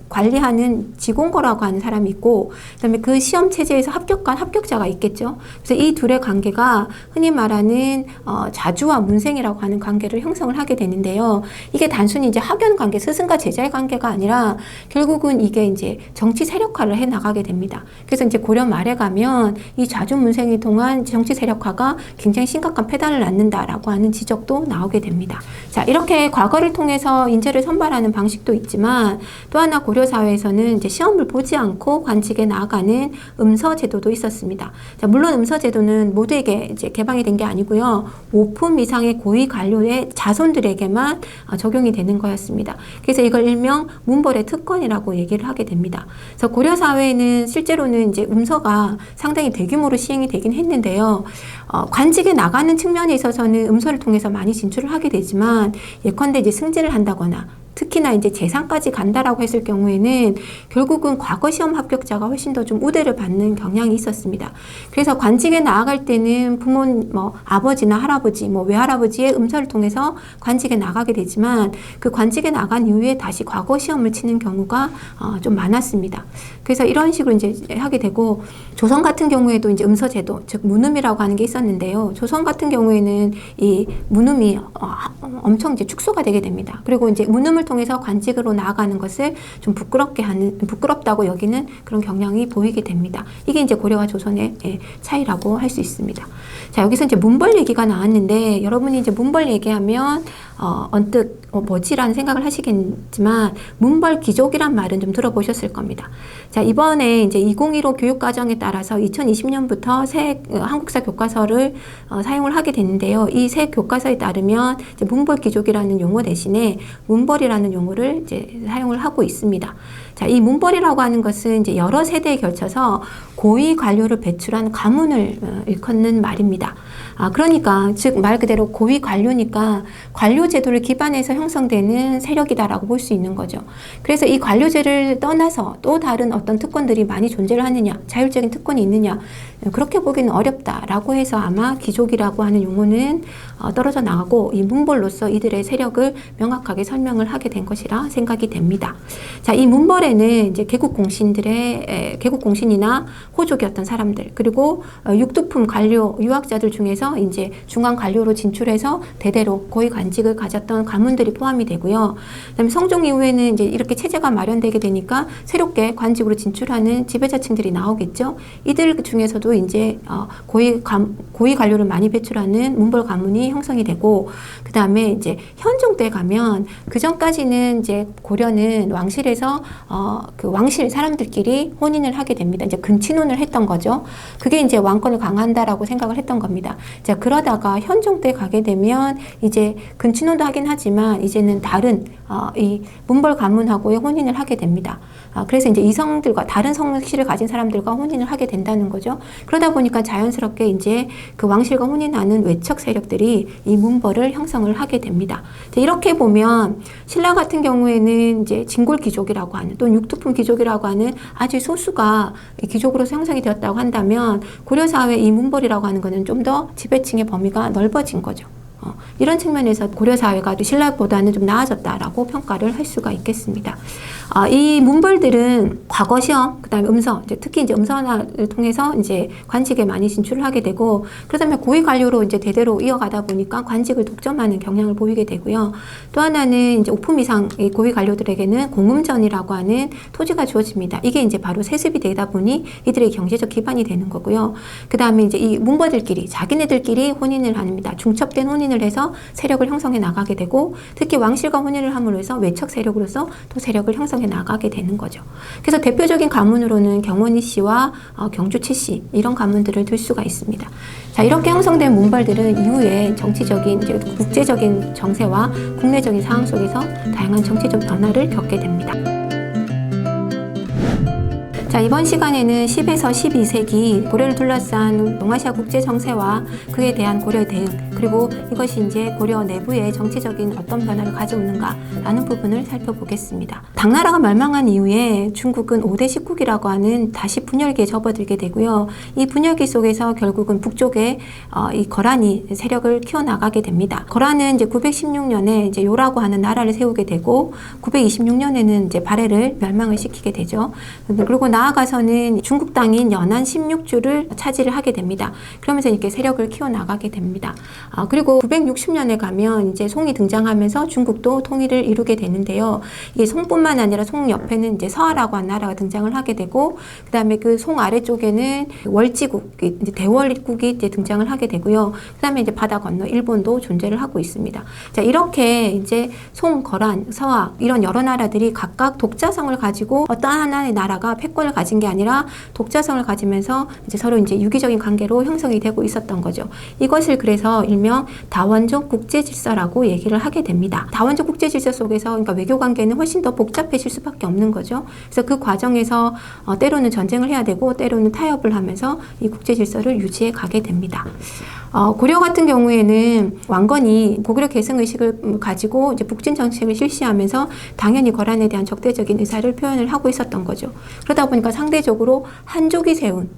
관리하는 지공거라고 하는 사람이 있고, 그다음에 그 시험 체제에서 합격한 합격자가 있겠죠. 그래서 이 둘의 관계가 흔히 말하는 자주와 문생이라고 하는 관계를 형성을 하게 되는데요. 이게 단순히 이제 학연 관계, 스승과 제자의 관계가 아니라 결국은 이게 이제 정치 세력화를 해 나가게 됩니다. 그래서 이제 고려 말에 가면 이 자주 문생이 통한 정치 세력화가 굉장히 심각한 폐단을 낳는다라고 하는 지적도 나오게 됩니다. 자, 이렇게 과거를 통해서 인재를 선발하는 방식도 있지만 또 하나 고려 사회에서는 이제 시험을 보지 않고 관직에 나아가는 음서 제도도 있었습니다. 자, 물론 음서 제도는 모두에게 이제 개방이 된 게 아니고요. 5품 이상의 고위 관료의 자손들에게만 적용이 되는 거였습니다. 그래서 이걸 일명 문벌의 특권이라고 얘기를 하게 됩니다. 그래서 고려 사회에는 실제로는 이제 음서가 상당히 대규모로 시행이 되긴 했는데요. 관직에 나가는 측면에 있어서는 음서를 통해서 많이 진출을 하게 되지만 예컨대 이제 승진을 한다거나 특히나 이제 재상까지 간다라고 했을 경우에는 결국은 과거 시험 합격자가 훨씬 더 좀 우대를 받는 경향이 있었습니다. 그래서 관직에 나아갈 때는 아버지나 할아버지, 외할아버지의 음서를 통해서 관직에 나가게 되지만 그 관직에 나간 이후에 다시 과거 시험을 치는 경우가 좀 많았습니다. 그래서 이런 식으로 이제 하게 되고, 조선 같은 경우에도 이제 음서 제도, 즉 문음이라고 하는 게 있었는데요. 조선 같은 경우에는 이 문음이 엄청 이제 축소가 되게 됩니다. 그리고 이제 문음을 통해서 관직으로 나아가는 것을 좀 부끄럽다고 여기는 그런 경향이 보이게 됩니다. 이게 이제 고려와 조선의 차이라고 할 수 있습니다. 자, 여기서 이제 문벌 얘기가 나왔는데 여러분이 이제 문벌 얘기하면 언뜻 뭐지라는 생각을 하시겠지만 문벌 귀족이란 말은 좀 들어보셨을 겁니다. 자, 이번에 이제 2015 교육과정에 따라서 2020년부터 새 한국사 교과서를 사용을 하게 됐는데요. 이 새 교과서에 따르면 이제 문벌 귀족이라는 용어 대신에 문벌이라는 용어를 이제 사용을 하고 있습니다. 자, 이 문벌이라고 하는 것은 이제 여러 세대에 걸쳐서 고위 관료를 배출한 가문을 일컫는 말입니다. 그러니까 즉 말 그대로 고위 관료니까 관료 제도를 기반해서 형성되는 세력이다라고 볼 수 있는 거죠. 그래서 이 관료제를 떠나서 또 다른 어떤 특권들이 많이 존재를 하느냐, 자율적인 특권이 있느냐, 그렇게 보기는 어렵다라고 해서 아마 귀족이라고 하는 용어는 떨어져 나가고 이 문벌로서 이들의 세력을 명확하게 설명을 하게 된 것이라 생각이 됩니다. 자, 이 문벌에는 이제 개국 공신이나 호족이었던 사람들, 그리고 육두품 관료 유학자들 중에서 이제 중앙 관료로 진출해서 대대로 고위 관직을 가졌던 가문들이 포함이 되고요. 그다음에 성종 이후에는 이제 이렇게 체제가 마련되게 되니까 새롭게 관직으로 진출하는 지배자층들이 나오겠죠. 이들 중에서도 이제 고위 관료를 많이 배출하는 문벌 가문이 형성이 되고, 그다음에 이제 현종 때 가면 그 전까지는 이제 고려는 왕실에서 그 왕실 사람들끼리 혼인을 하게 됩니다. 이제 근친혼을 했던 거죠. 그게 이제 왕권을 강화한다라고 생각을 했던 겁니다. 자, 그러다가 현종 때 가게 되면 이제 근친혼도 하긴 하지만 이제는 다른 이 문벌 가문하고의 혼인을 하게 됩니다. 그래서 이제 이성들과 다른 성실을 가진 사람들과 혼인을 하게 된다는 거죠. 그러다 보니까 자연스럽게 이제 그 왕실과 혼인하는 외척 세력들이 이 문벌을 형성을 하게 됩니다. 이렇게 보면 신라 같은 경우에는 이제 진골 귀족이라고 하는 또는 육두품 귀족이라고 하는 아주 소수가 귀족으로서 형성이 되었다고 한다면 고려 사회 이 문벌이라고 하는 것은 좀 더 지배층의 범위가 넓어진 거죠. 이런 측면에서 고려 사회가 신라보다는 좀 나아졌다라고 평가를 할 수가 있겠습니다. 이 문벌들은 과거 시험, 그다음에 음서, 이제 특히 이제 음서를 통해서 이제 관직에 많이 진출을 하게 되고, 그러다면 고위 관료로 이제 대대로 이어가다 보니까 관직을 독점하는 경향을 보이게 되고요. 또 하나는 이제 5품 이상의 고위 관료들에게는 공음전이라고 하는 토지가 주어집니다. 이게 이제 바로 세습이 되다 보니 이들의 경제적 기반이 되는 거고요. 그다음에 이제 이 문벌들끼리 자기네들끼리 혼인을 합니다. 중첩된 혼인을 혼인을 해서 세력을 형성해 나가게 되고, 특히 왕실과 혼인을 함으로 해서 외척 세력으로서 또 세력을 형성해 나가게 되는 거죠. 그래서 대표적인 가문으로는 경원희 씨와 경주 최씨 이런 가문들을 들 수가 있습니다. 자, 이렇게 형성된 문벌들은 이후에 정치적인 이제 국제적인 정세와 국내적인 상황 속에서 다양한 정치적 변화를 겪게 됩니다. 자, 이번 시간에는 10에서 12세기 고려를 둘러싼 동아시아 국제 정세와 그에 대한 고려의 대응, 그리고 이것이 이제 고려 내부의 정치적인 어떤 변화를 가져오는가라는 부분을 살펴보겠습니다. 당나라가 멸망한 이후에 중국은 5대 10국이라고 하는 다시 분열기에 접어들게 되고요. 이 분열기 속에서 결국은 북쪽에 이 거란이 세력을 키워나가게 됩니다. 거란은 이제 916년에 이제 요라고 하는 나라를 세우게 되고 926년에는 이제 발해를 멸망을 시키게 되죠. 그리고 나아가서는 중국 땅인 연안 16주를 차지를 하게 됩니다. 그러면서 이렇게 세력을 키워나가게 됩니다. 그리고 960년에 가면 이제 송이 등장하면서 중국도 통일을 이루게 되는데요. 이게 송뿐만 아니라 송 옆에는 이제 서하라고 하는 나라가 등장을 하게 되고, 그 다음에 그 송 아래쪽에는 월지국, 이제 대월국이 이제 등장을 하게 되고요. 그 다음에 이제 바다 건너 일본도 존재를 하고 있습니다. 자, 이렇게 이제 송, 거란, 서하 이런 여러 나라들이 각각 독자성을 가지고 어떤 하나의 나라가 패권을 가진 게 아니라 독자성을 가지면서 이제 서로 이제 유기적인 관계로 형성이 되고 있었던 거죠. 이것을 그래서 일명 다원적 국제질서라고 얘기를 하게 됩니다. 다원적 국제질서 속에서 그러니까 외교 관계는 훨씬 더 복잡해질 수밖에 없는 거죠. 그래서 그 과정에서 때로는 전쟁을 해야 되고 때로는 타협을 하면서 이 국제질서를 유지해 가게 됩니다. 고려 같은 경우에는 왕건이 고구려 계승 의식을 가지고 이제 북진 정책을 실시하면서 당연히 거란에 대한 적대적인 의사를 표현을 하고 있었던 거죠. 그러다 보니까 상대적으로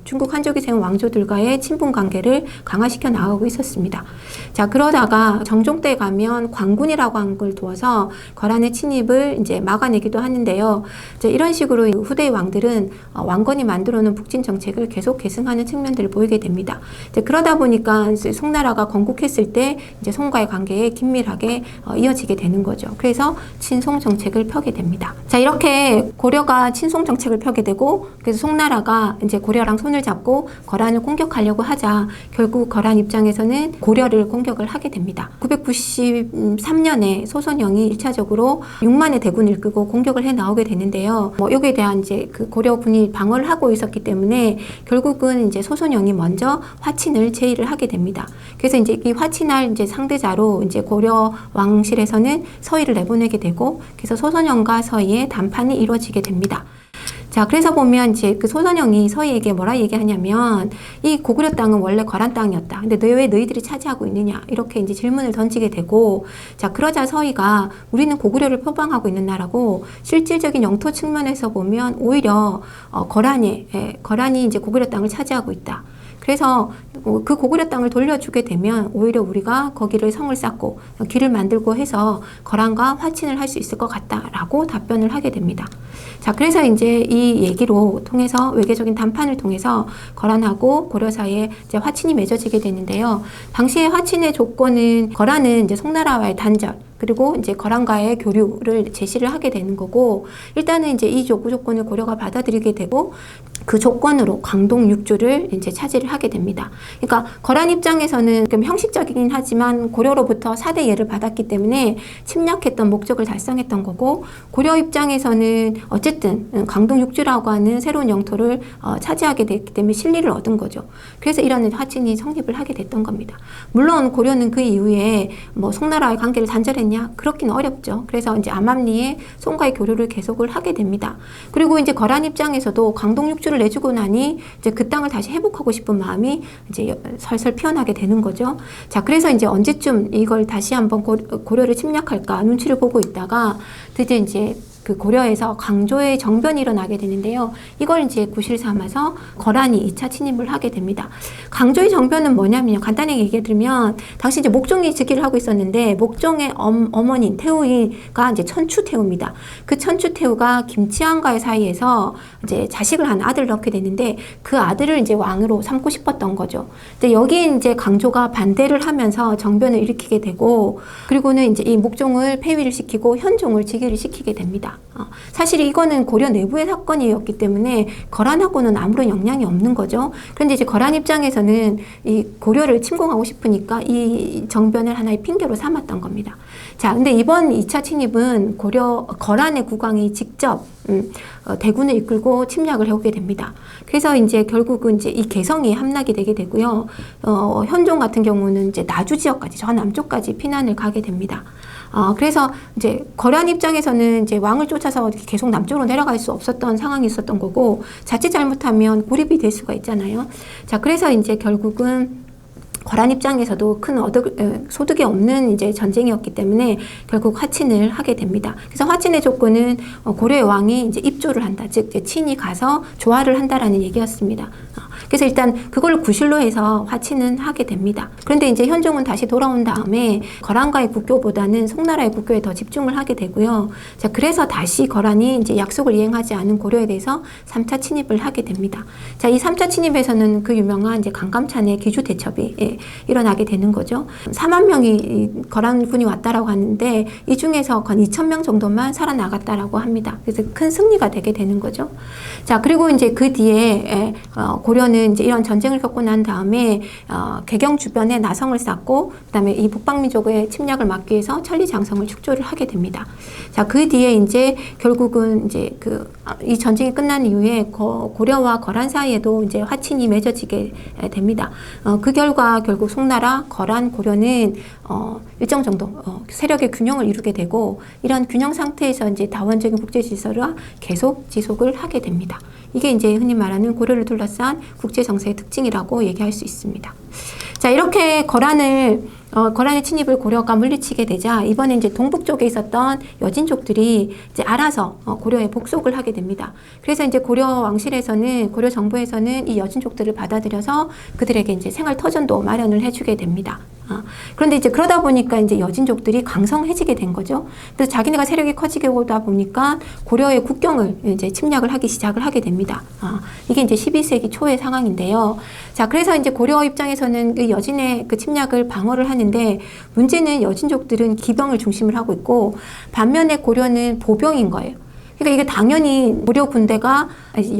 중국 한족이 세운 왕조들과의 친분 관계를 강화시켜 나가고 있었습니다. 자, 그러다가 정종 때 가면 광군이라고 한 걸 두어서 거란의 침입을 이제 막아내기도 하는데요. 이제 이런 식으로 후대의 왕들은 왕건이 만들어 놓은 북진 정책을 계속 계승하는 측면들을 보이게 됩니다. 이제 그러다 보니까 송나라가 건국했을 때 이제 송과의 관계에 긴밀하게 이어지게 되는 거죠. 그래서 친송 정책을 펴게 됩니다. 자, 이렇게 고려가 친송 정책을 펴게 되고, 그래서 송나라가 이제 고려랑 손을 잡고 거란을 공격하려고 하자 결국 거란 입장에서는 고려를 공격을 하게 됩니다. 993년에 소선영이 1차적으로 6만의 대군을 이끌고 공격을 해 나오게 되는데요. 여기에 대한 이제 그 고려군이 방어를 하고 있었기 때문에 결국은 이제 소선영이 먼저 화친을 제의를 하게 됩니다. 그래서 이제 이 화친할 이제 상대자로 이제 고려 왕실에서는 서희를 내보내게 되고, 그래서 소선영과 서희의談판이 이루어지게 됩니다. 자, 그래서 보면 이제 그 소선영이 서희에게 뭐라 얘기하냐면, 이 고구려 땅은 원래 거란 땅이었다. 근데 왜 너희들이 차지하고 있느냐? 이렇게 이제 질문을 던지게 되고, 자, 그러자 서희가 우리는 고구려를 표방하고 있는 나라고, 실질적인 영토 측면에서 보면 오히려 거란이 이제 고구려 땅을 차지하고 있다. 그래서 그 고구려 땅을 돌려주게 되면 오히려 우리가 거기를 성을 쌓고 길을 만들고 해서 거란과 화친을 할 수 있을 것 같다라고 답변을 하게 됩니다. 자, 그래서 이제 이 얘기로 통해서 외교적인談판을 통해서 거란하고 고려 사이에 이제 화친이 맺어지게 되는데요. 당시에 화친의 조건은 거란은 이제 송나라와의 단절, 그리고 이제 거란과의 교류를 제시를 하게 되는 거고, 일단은 이제 이 조건을 고려가 받아들이게 되고 그 조건으로 광동 6주를 이제 차지를 하게 됩니다. 그러니까 거란 입장에서는 좀 형식적이긴 하지만 고려로부터 4대 예를 받았기 때문에 침략했던 목적을 달성했던 거고, 고려 입장에서는 어쨌든 광동 6주라고 하는 새로운 영토를 차지하게 됐기 때문에 실리를 얻은 거죠. 그래서 이런 화친이 성립을 하게 됐던 겁니다. 물론 고려는 그 이후에 뭐 송나라와의 관계를 단절했냐? 그렇긴 어렵죠. 그래서 이제 암암리에 송과의 교류를 계속을 하게 됩니다. 그리고 이제 거란 입장에서도 광동 6주를 내주고 나니 이제 그 땅을 다시 회복하고 싶은 마음이 이제 설설 피어나게 되는 거죠. 자, 그래서 이제 언제쯤 이걸 다시 한번 고려를 침략할까 눈치를 보고 있다가 드디어 이제 그 고려에서 강조의 정변이 일어나게 되는데요. 이걸 이제 구실 삼아서 거란이 2차 침입을 하게 됩니다. 강조의 정변은 뭐냐면요. 간단하게 얘기해 드리면, 당시 이제 목종이 즉위를 하고 있었는데, 목종의 어머니 태우이가 이제 천추태우입니다. 그 천추태우가 김치왕과의 사이에서 이제 자식을 한 아들을 낳게 되는데, 그 아들을 이제 왕으로 삼고 싶었던 거죠. 근데 여기에 이제 강조가 반대를 하면서 정변을 일으키게 되고, 그리고는 이제 이 목종을 폐위를 시키고 현종을 즉위를 시키게 됩니다. 됩니다. 사실 이거는 고려 내부의 사건이었기 때문에 거란하고는 아무런 영향이 없는 거죠. 그런데 이제 거란 입장에서는 이 고려를 침공하고 싶으니까 이 정변을 하나의 핑계로 삼았던 겁니다. 자, 근데 이번 2차 침입은 거란의 국왕이 직접 대군을 이끌고 침략을 해오게 됩니다. 그래서 이제 결국은 이제 이 개성이 함락이 되게 되고요. 현종 같은 경우는 이제 나주 지역까지, 저 남쪽까지 피난을 가게 됩니다. 그래서 이제 거란 입장에서는 이제 왕을 쫓아서 계속 남쪽으로 내려갈 수 없었던 상황이 있었던 거고, 자칫 잘못하면 고립이 될 수가 있잖아요. 자, 그래서 이제 결국은 거란 입장에서도 큰 소득이 없는 이제 전쟁이었기 때문에 결국 화친을 하게 됩니다. 그래서 화친의 조건은 고려의 왕이 이제 입조를 한다, 즉 친히 가서 조화를 한다라는 얘기였습니다. 그래서 일단 그걸 구실로 해서 화친은 하게 됩니다. 그런데 이제 현종은 다시 돌아온 다음에 거란과의 국교보다는 송나라의 국교에 더 집중을 하게 되고요. 자, 그래서 다시 거란이 이제 약속을 이행하지 않은 고려에 대해서 3차 침입을 하게 됩니다. 자, 이 3차 침입에서는 그 유명한 이제 강감찬의 귀주 대첩이 일어나게 되는 거죠. 4만 명이 거란군이 왔다라고 하는데 이 중에서 한 2천 명 정도만 살아나갔다라고 합니다. 그래서 큰 승리가 되게 되는 거죠. 자, 그리고 이제 그 뒤에 고려는 이제 이런 전쟁을 겪고 난 다음에 개경 주변에 나성을 쌓고 그다음에 이 북방민족의 침략을 막기 위해서 천리장성을 축조를 하게 됩니다. 자, 그 뒤에 이제 결국은 이제 이 전쟁이 끝난 이후에 고려와 거란 사이에도 이제 화친이 맺어지게 됩니다. 그 결과 결국 송나라, 거란, 고려는 일정 정도 세력의 균형을 이루게 되고, 이런 균형 상태에서 이제 다원적인 국제 질서가 계속 지속을 하게 됩니다. 이게 이제 흔히 말하는 고려를 둘러싼 국제 정세의 특징이라고 얘기할 수 있습니다. 자, 이렇게 거란의 침입을 고려가 물리치게 되자 이번에 이제 동북 쪽에 있었던 여진족들이 이제 알아서 고려에 복속을 하게 됩니다. 그래서 이제 고려 왕실에서는, 고려 정부에서는 이 여진족들을 받아들여서 그들에게 이제 생활 터전도 마련을 해주게 됩니다. 그런데 이제 그러다 보니까 이제 여진족들이 강성해지게 된 거죠. 그래서 자기네가 세력이 커지게 오다 보니까 고려의 국경을 이제 침략을 시작을 하게 됩니다. 이게 이제 12세기 초의 상황인데요. 자, 그래서 이제 고려 입장에서는 그 여진의 그 침략을 방어를 하는데, 문제는 여진족들은 기병을 중심을 하고 있고 반면에 고려는 보병인 거예요. 그러니까 이게 당연히 고려 군대가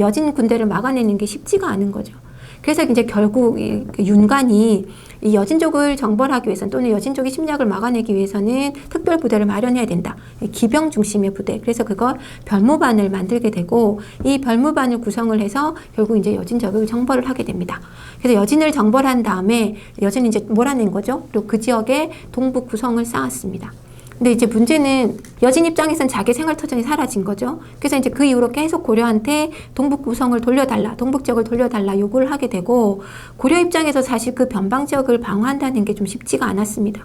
여진 군대를 막아내는 게 쉽지가 않은 거죠. 그래서 이제 결국 윤관이 이 여진족을 정벌하기 위해서는, 또는 여진족의 침략을 막아내기 위해서는 특별 부대를 마련해야 된다. 기병 중심의 부대. 그래서 그걸 별무반을 만들게 되고, 이 별무반을 구성을 해서 결국 이제 여진족을 정벌을 하게 됩니다. 그래서 여진을 정벌한 다음에 여진을 이제 몰아낸 거죠. 그리고 그 지역에 동북 구성을 쌓았습니다. 근데 이제 문제는 여진 입장에서는 자기 생활 터전이 사라진 거죠. 그래서 이제 그 이후로 계속 고려한테 동북 구성을 돌려달라, 동북 지역을 돌려달라 요구를 하게 되고, 고려 입장에서 사실 그 변방 지역을 방어한다는 게 좀 쉽지가 않았습니다.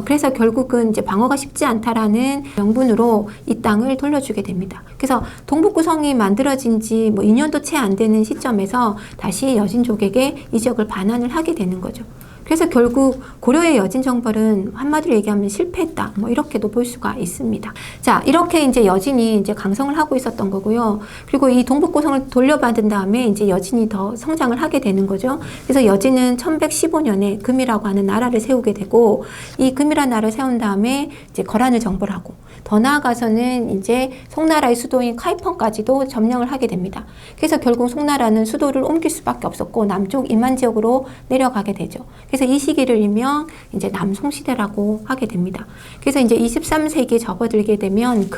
그래서 결국은 이제 방어가 쉽지 않다라는 명분으로 이 땅을 돌려주게 됩니다. 그래서 동북 구성이 만들어진 지 뭐 2년도 채 안 되는 시점에서 다시 여진족에게 이 지역을 반환을 하게 되는 거죠. 그래서 결국 고려의 여진 정벌은 한마디로 얘기하면 실패했다, 뭐 이렇게도 볼 수가 있습니다. 자, 이렇게 이제 여진이 이제 강성을 하고 있었던 거고요. 그리고 이 동북고성을 돌려받은 다음에 이제 여진이 더 성장을 하게 되는 거죠. 그래서 여진은 1115년에 금이라고 하는 나라를 세우게 되고, 이 금이라는 나라를 세운 다음에 이제 거란을 정벌하고, 더 나아가서는 이제 송나라의 수도인 카이펑까지도 점령을 하게 됩니다. 그래서 결국 송나라는 수도를 옮길 수밖에 없었고 남쪽 임한 지역으로 내려가게 되죠. 그래서 이 시기를 일명 이제 남송시대라고 하게 됩니다. 그래서 이제 23세기에 접어들게 되면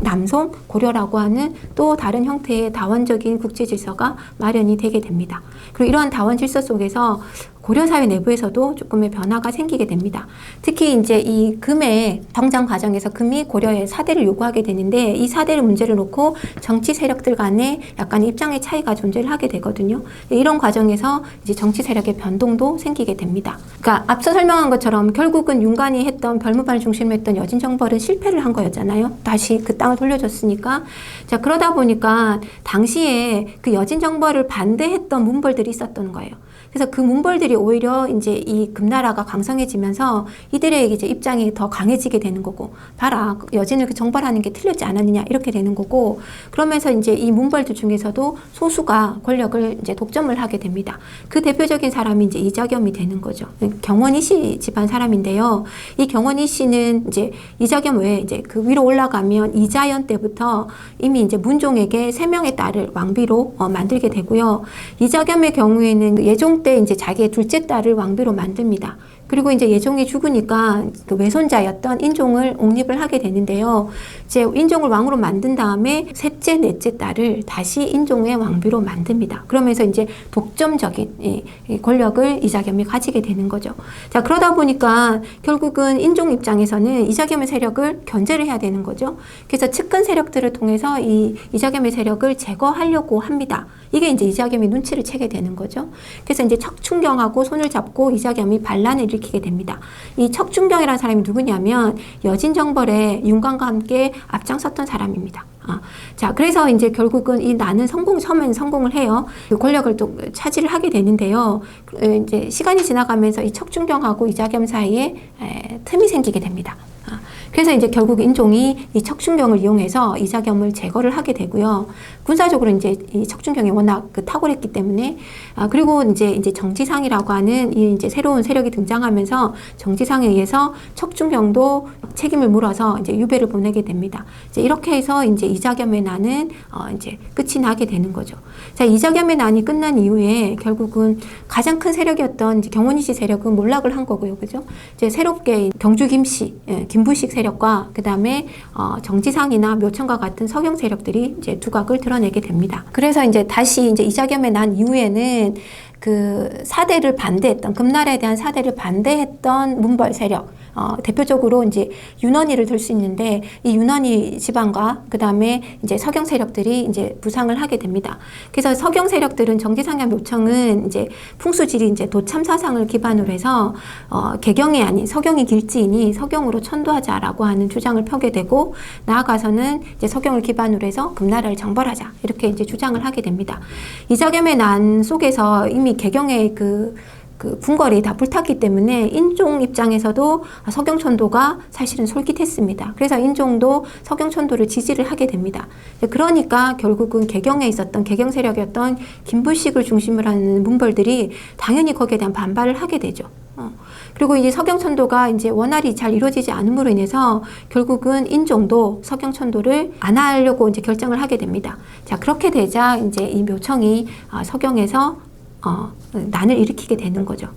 남송, 고려라고 하는 또 다른 형태의 다원적인 국제 질서가 마련이 되게 됩니다. 그리고 이러한 다원 질서 속에서 고려 사회 내부에서도 조금의 변화가 생기게 됩니다. 특히 이제 이 금의 성장 과정에서 금이 고려의 사대를 요구하게 되는데, 이 사대를 문제를 놓고 정치 세력들 간에 약간 입장의 차이가 존재를 하게 되거든요. 이런 과정에서 이제 정치 세력의 변동도 생기게 됩니다. 그러니까 앞서 설명한 것처럼 결국은 윤관이 했던 별무반을 중심으로 했던 여진 정벌은 실패를 한 거였잖아요. 다시 그 땅을 돌려줬으니까. 자, 그러다 보니까 당시에 그 여진 정벌을 반대했던 문벌들이 있었던 거예요. 그래서 그 문벌들이 오히려 이제 이 금나라가 강성해지면서 이들의 이제 입장이 더 강해지게 되는 거고, 봐라, 여진을 그 정벌하는 게 틀렸지 않았느냐 이렇게 되는 거고, 그러면서 이제 이 문벌들 중에서도 소수가 권력을 이제 독점을 하게 됩니다. 그 대표적인 사람이 이제 이자겸이 되는 거죠. 경원이씨 집안 사람인데요. 이 경원이씨는 이제 이자겸 외에 이제 그 위로 올라가면 이자연 때부터 이미 이제 문종에게 3명의 딸을 왕비로 만들게 되고요. 이자겸의 경우에는 예종 때 이제 자기의 둘째 딸을 왕비로 만듭니다. 그리고 이제 예종이 죽으니까 그 외손자였던 인종을 옹립을 하게 되는데요. 이제 인종을 왕으로 만든 다음에 셋째, 넷째 딸을 다시 인종의 왕비로 만듭니다. 그러면서 이제 독점적인 권력을 이자겸이 가지게 되는 거죠. 자, 그러다 보니까 결국은 인종 입장에서는 이자겸의 세력을 견제를 해야 되는 거죠. 그래서 측근 세력들을 통해서 이 이자겸의 세력을 제거하려고 합니다. 이게 이제 이자겸이 눈치를 채게 되는 거죠. 그래서 이제 척춘경하고 손을 잡고 이자겸이 반란을 일으키게 됩니다. 이 척춘경이라는 사람이 누구냐면 여진정벌의 윤광과 함께 앞장섰던 사람입니다. 자, 그래서 이제 결국은 이 나는 처음에는 성공을 해요. 그 권력을 또 차지를 하게 되는데요. 이제 시간이 지나가면서 이 척춘경하고 이자겸 사이에 틈이 생기게 됩니다. 그래서 이제 결국 인종이 이 척춘경을 이용해서 이자겸을 제거를 하게 되고요. 군사적으로 이제 이 척춘경이 워낙 탁월했기 때문에, 그리고 이제 정지상이라고 하는 이 이제 새로운 세력이 등장하면서 정지상에 의해서 척춘경도 책임을 물어서 이제 유배를 보내게 됩니다. 이제 이렇게 해서 이제 이자겸의 난은 이제 끝이 나게 되는 거죠. 자, 이자겸의 난이 끝난 이후에 결국은 가장 큰 세력이었던 이제 경원이씨 세력은 몰락을 한 거고요, 그죠? 이제 새롭게 경주 김씨, 김부식 세력과 그 다음에 정지상이나 묘청과 같은 서경 세력들이 이제 두각을 드러내게 됩니다. 그래서 이제 다시 이제 이자겸의 난 이후에는 그 사대를 반대했던, 금나라에 대한 사대를 반대했던 문벌 세력, 대표적으로 이제 윤원이를 들 수 있는데, 이 윤원이 지방과 그 다음에 이제 서경 세력들이 이제 부상을 하게 됩니다. 그래서 서경 세력들은 정지상과 묘청은 이제 풍수지리 이제 도참사상을 기반으로 해서 개경이 아닌 서경이 길지이니 서경으로 천도하자라고 하는 주장을 펴게 되고, 나아가서는 이제 서경을 기반으로 해서 금나라를 정벌하자 이렇게 이제 주장을 하게 됩니다. 이자겸의 난 속에서 이미 개경의 그 궁궐이 다 불탔기 때문에 인종 입장에서도 서경천도가 사실은 솔깃했습니다. 그래서 인종도 서경천도를 지지를 하게 됩니다. 그러니까 결국은 개경에 있었던 개경 세력이었던 김부식을 중심으로 하는 문벌들이 당연히 거기에 대한 반발을 하게 되죠. 그리고 이제 서경천도가 이제 원활히 잘 이루어지지 않음으로 인해서 결국은 인종도 서경천도를 안 하려고 이제 결정을 하게 됩니다. 자, 그렇게 되자 이제 이 묘청이 서경에서 난을 일으키게 되는 거죠.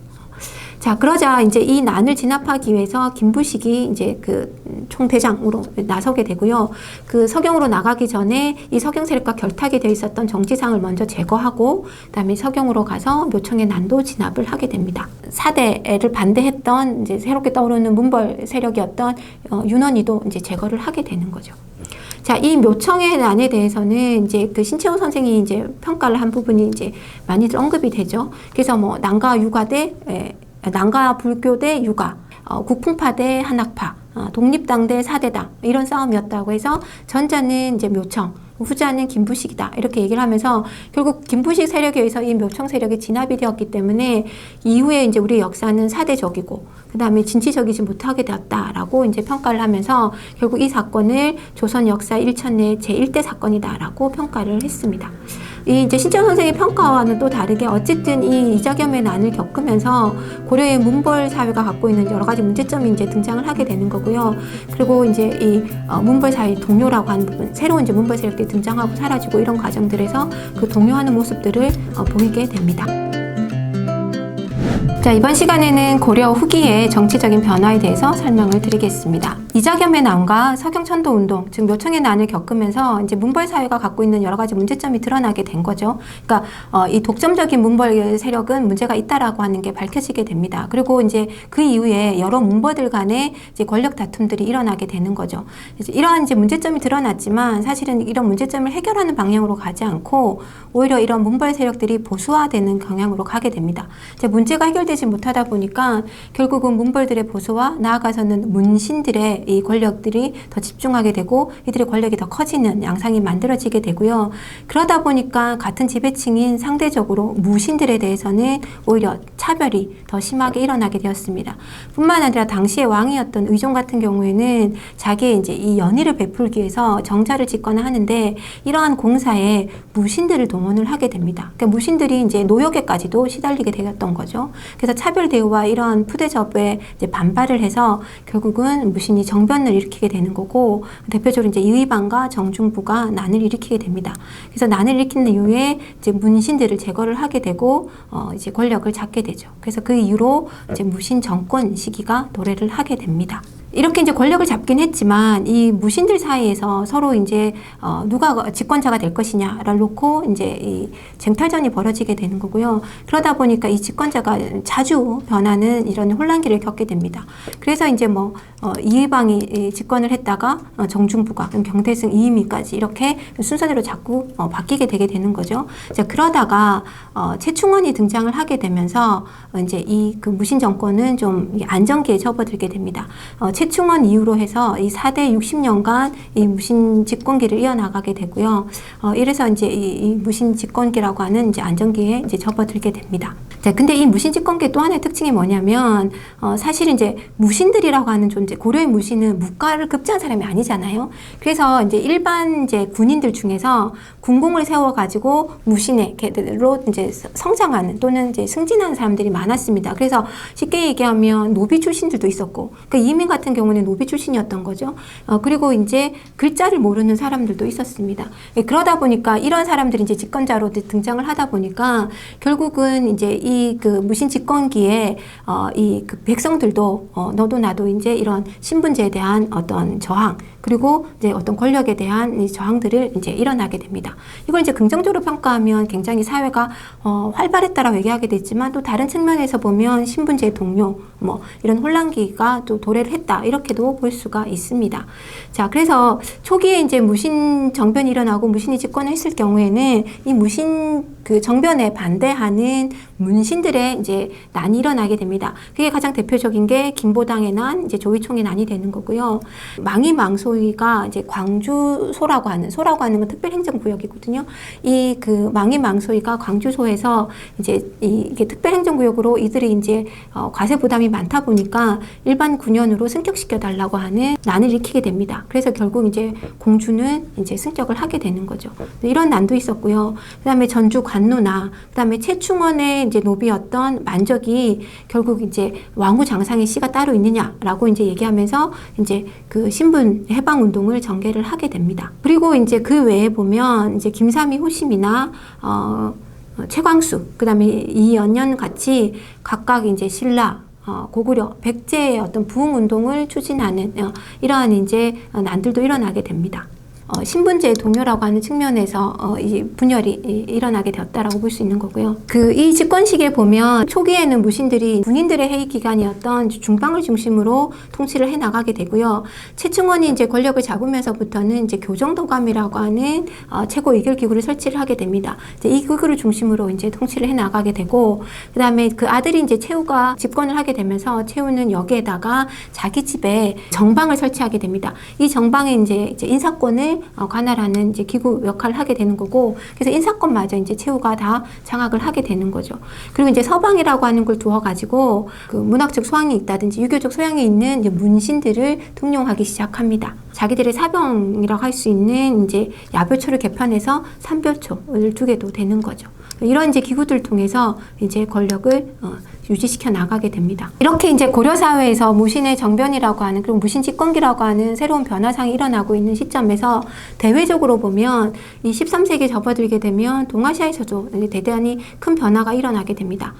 자, 그러자 이제 이 난을 진압하기 위해서 김부식이 이제 그 총대장으로 나서게 되고요. 그 서경으로 나가기 전에 이 서경 세력과 결탁이 되어 있었던 정지상을 먼저 제거하고, 그다음에 서경으로 가서 묘청의 난도 진압을 하게 됩니다. 사대를 반대했던 이제 새롭게 떠오르는 문벌 세력이었던 윤원이도 이제 제거를 하게 되는 거죠. 자, 이 묘청의 난에 대해서는 이제 그 신채호 선생이 이제 평가를 한 부분이 이제 많이들 언급이 되죠. 그래서 뭐 난과 유가 대 난과 불교 대 유가, 국풍파 대 한학파, 독립당 대 사대당 이런 싸움이었다고 해서 전자는 이제 묘청, 후자는 김부식이다 이렇게 얘기를 하면서 결국 김부식 세력에 의해서 이 묘청 세력이 진압이 되었기 때문에 이후에 이제 우리 역사는 사대적이고 그 다음에 진취적이지 못하게 되었다라고 이제 평가를 하면서 결국 이 사건을 조선 역사 1000내 제1대 사건이다라고 평가를 했습니다. 이 이제 신채호 선생의 평가와는 또 다르게 어쨌든 이 이자겸의 난을 겪으면서 고려의 문벌 사회가 갖고 있는 여러 가지 문제점이 이제 등장을 하게 되는 거고요. 그리고 이제 이 문벌 사회 동요라고 하는 부분, 새로운 이제 문벌 세력들이 등장하고 사라지고 이런 과정들에서 그 동요하는 모습들을 보이게 됩니다. 자, 이번 시간에는 고려 후기의 정치적인 변화에 대해서 설명을 드리겠습니다. 이자겸의 난과 서경천도 운동, 즉 묘청의 난을 겪으면서 이제 문벌 사회가 갖고 있는 여러 가지 문제점이 드러나게 된 거죠. 그러니까 이 독점적인 문벌 세력은 문제가 있다라고 하는 게 밝혀지게 됩니다. 그리고 이제 그 이후에 여러 문벌들 간의 이제 권력 다툼들이 일어나게 되는 거죠. 이러한 이제 문제점이 드러났지만 사실은 이런 문제점을 해결하는 방향으로 가지 않고 오히려 이런 문벌 세력들이 보수화되는 방향으로 가게 됩니다. 이제 문제가 해결되지 못하다 보니까 결국은 문벌들의 보수와 나아가서는 문신들의 무신들의 이 권력들이 더 집중하게 되고 이들의 권력이 더 커지는 양상이 만들어지게 되고요. 그러다 보니까 같은 지배층인 상대적으로 무신들에 대해서는 오히려 차별이 더 심하게 일어나게 되었습니다. 뿐만 아니라 당시의 왕이었던 의종 같은 경우에는 자기의 이제 이 연의를 베풀기 위해서 정자를 짓거나 하는데 이러한 공사에 무신들을 동원을 하게 됩니다. 그러니까 무신들이 이제 노역에까지도 시달리게 되었던 거죠. 그래서 차별 대우와 이러한 푸대접에 이제 반발을 해서 결국은 무신이 정변을 일으키게 되는 거고 대표적으로 이제 이의방과 정중부가 난을 일으키게 됩니다. 그래서 난을 일으킨 이후에 이제 문신들을 제거를 하게 되고 이제 권력을 잡게 되죠. 그래서 그 이후로 이제 무신 정권 시기가 도래를 하게 됩니다. 이렇게 이제 권력을 잡긴 했지만 이 무신들 사이에서 서로 이제 누가 집권자가 될 것이냐를 놓고 이제 이 쟁탈전이 벌어지게 되는 거고요. 그러다 보니까 이 집권자가 자주 변하는 이런 혼란기를 겪게 됩니다. 그래서 이제 뭐 이의방이 집권을 했다가 정중부가 경대승 이의미까지 이렇게 순서대로 자꾸 바뀌게 되게 되는 거죠. 자, 그러다가 최충원이 등장을 하게 되면서 이제 이 그 무신 정권은 좀 안정기에 접어들게 됩니다. 최충원 이후로 해서 이 4대 60년간 이 무신 집권기를 이어나가게 되고요. 이래서 이제 이 무신 집권기라고 하는 이제 안정기에 이제 접어들게 됩니다. 자, 근데 이 무신 집권기의 또 하나의 특징이 뭐냐면, 사실 이제 무신들이라고 하는 존재, 고려의 무신은 무과를 급제한 사람이 아니잖아요. 그래서 이제 일반 이제 군인들 중에서 군공을 세워가지고 무신의 계로 이제 성장하는 또는 이제 승진하는 사람들이 많았습니다. 그래서 쉽게 얘기하면 노비 출신들도 있었고, 그러니까 이민 같은 경우는 노비 출신이었던 거죠. 그리고 이제 글자를 모르는 사람들도 있었습니다. 그러다 보니까 이런 사람들이 이제 집권자로 등장을 하다 보니까 결국은 이제 이 그 무신 집권기에 이 그 백성들도 너도 나도 이제 이런 신분제에 대한 어떤 저항 그리고 이제 어떤 권력에 대한 이 저항들을 이제 일어나게 됩니다. 이걸 이제 긍정적으로 평가하면 굉장히 사회가 활발했다라고 얘기하게 됐지만 또 다른 측면에서 보면 신분제 동료 뭐 이런 혼란기가 또 도래를 했다 이렇게도 볼 수가 있습니다. 자, 그래서 초기에 이제 무신 정변이 일어나고 무신이 집권을 했을 경우에는 이 무신 그 정변에 반대하는 문신들의 이제 난이 일어나게 됩니다. 그게 가장 대표적인 게 김보당의 난, 이제 조의총의 난이 되는 거고요. 망이망소위가 이제 광주소라고 하는 건 특별행정구역이거든요. 이 그 망이망소위가 광주소에서 이제 이게 특별행정구역으로 이들이 이제 과세 부담이 많다 보니까 일반 군현으로 승격시켜 달라고 하는 난을 일으키게 됩니다. 그래서 결국 이제 공주는 이제 승격을 하게 되는 거죠. 이런 난도 있었고요. 그다음에 전주 관노나 그다음에 최충원의 이제 노비였던 만적이 결국 이제 왕후 장상의 씨가 따로 있느냐라고 이제 얘기하면서 이제 그 신분 해방 운동을 전개를 하게 됩니다. 그리고 이제 그 외에 보면 이제 김삼이 호심이나 최광수 그다음에 이연년 같이 각각 이제 신라 고구려, 백제의 어떤 부흥 운동을 추진하는 이러한 이제 난들도 일어나게 됩니다. 신분제 동요라고 하는 측면에서 이 분열이 일어나게 되었다라고 볼 수 있는 거고요. 이 집권 시기에 보면 초기에는 무신들이 군인들의 회의 기관이었던 중방을 중심으로 통치를 해 나가게 되고요. 최충원이 이제 권력을 잡으면서부터는 이제 교정도감이라고 하는 최고 의결 기구를 설치를 하게 됩니다. 이제 이 기구를 중심으로 이제 통치를 해 나가게 되고, 그다음에 그 아들이 이제 최후가 집권을 하게 되면서 최후는 여기에다가 자기 집에 정방을 설치하게 됩니다. 이 정방에 이제 인사권을 관할하는 이제 기구 역할을 하게 되는 거고, 그래서 인사권마저 이제 최후가 다 장악을 하게 되는 거죠. 그리고 이제 서방이라고 하는 걸 두어가지고 그 문학적 소양이 있다든지 유교적 소양이 있는 이제 문신들을 등용하기 시작합니다. 자기들의 사병이라고 할 수 있는 이제 야별초를 개편해서 삼별초를 두게도 되는 거죠. 이런 이제 기구들 통해서 이제 권력을 유지시켜 나가게 됩니다. 이렇게 이제 고려 사회에서 무신의 정변이라고 하는 그리고 무신 집권기라고 하는 새로운 변화상이 일어나고 있는 시점에서 대외적으로 보면 이 13세기에 접어들게 되면 동아시아에서도 대단히 큰 변화가 일어나게 됩니다.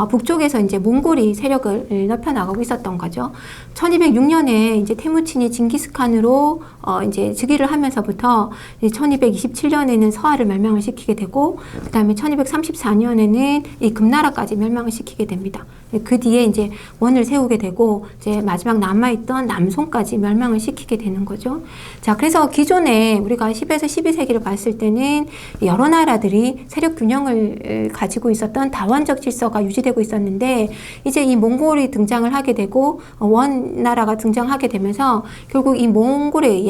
북쪽에서 이제 몽골이 세력을 넓혀 나가고 있었던 거죠. 1206년에 이제 태무친이 징기스칸으로 이제 즉위를 하면서부터 1227년에는 서하를 멸망을 시키게 되고, 그 다음에 1234년에는 이 금나라까지 멸망을 시키게 됩니다. 그 뒤에 이제 원을 세우게 되고 이제 마지막 남아있던 남송까지 멸망을 시키게 되는 거죠. 자, 그래서 기존에 우리가 10에서 12세기를 봤을 때는 여러 나라들이 세력 균형을 가지고 있었던 다원적 질서가 유지되고 있었는데 이제 이 몽골이 등장을 하게 되고 원 나라가 등장하게 되면서 결국 이 몽골의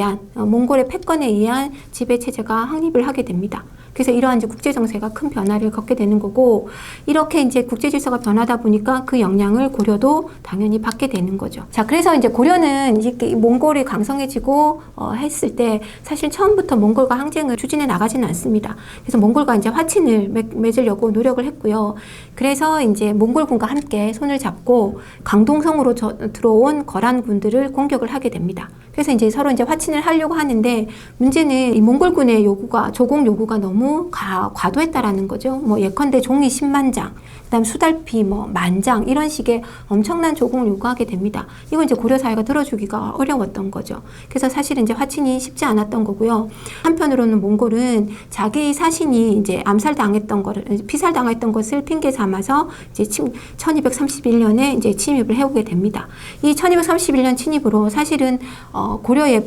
패권에 의한 지배 체제가 확립을 하게 됩니다. 그래서 이러한 이제 국제 정세가 큰 변화를 겪게 되는 거고, 이렇게 이제 국제 질서가 변하다 보니까 그 영향을 고려도 당연히 받게 되는 거죠. 자, 그래서 이제 고려는 이제 몽골이 강성해지고 했을 때 사실 처음부터 몽골과 항쟁을 추진해 나가지는 않습니다. 그래서 몽골과 이제 화친을 맺으려고 노력을 했고요. 그래서 이제 몽골군과 함께 손을 잡고 강동성으로 들어온 거란군들을 공격을 하게 됩니다. 그래서 이제 서로 이제 화친을 하려고 하는데 문제는 이 몽골군의 요구가, 조공 요구가 너무 과도했다라는 거죠. 뭐 예컨대 종이 10만 장, 그다음 수달피 뭐 10,000장 이런 식의 엄청난 조공을 요구하게 됩니다. 이건 이제 고려 사회가 들어주기가 어려웠던 거죠. 그래서 사실은 이제 화친이 쉽지 않았던 거고요. 한편으로는 몽골은 자기 사신이 이제 피살당했던 것을 핑계 삼아서 이제 1231년에 이제 침입을 해오게 됩니다. 이 1231년 침입으로 사실은 고려의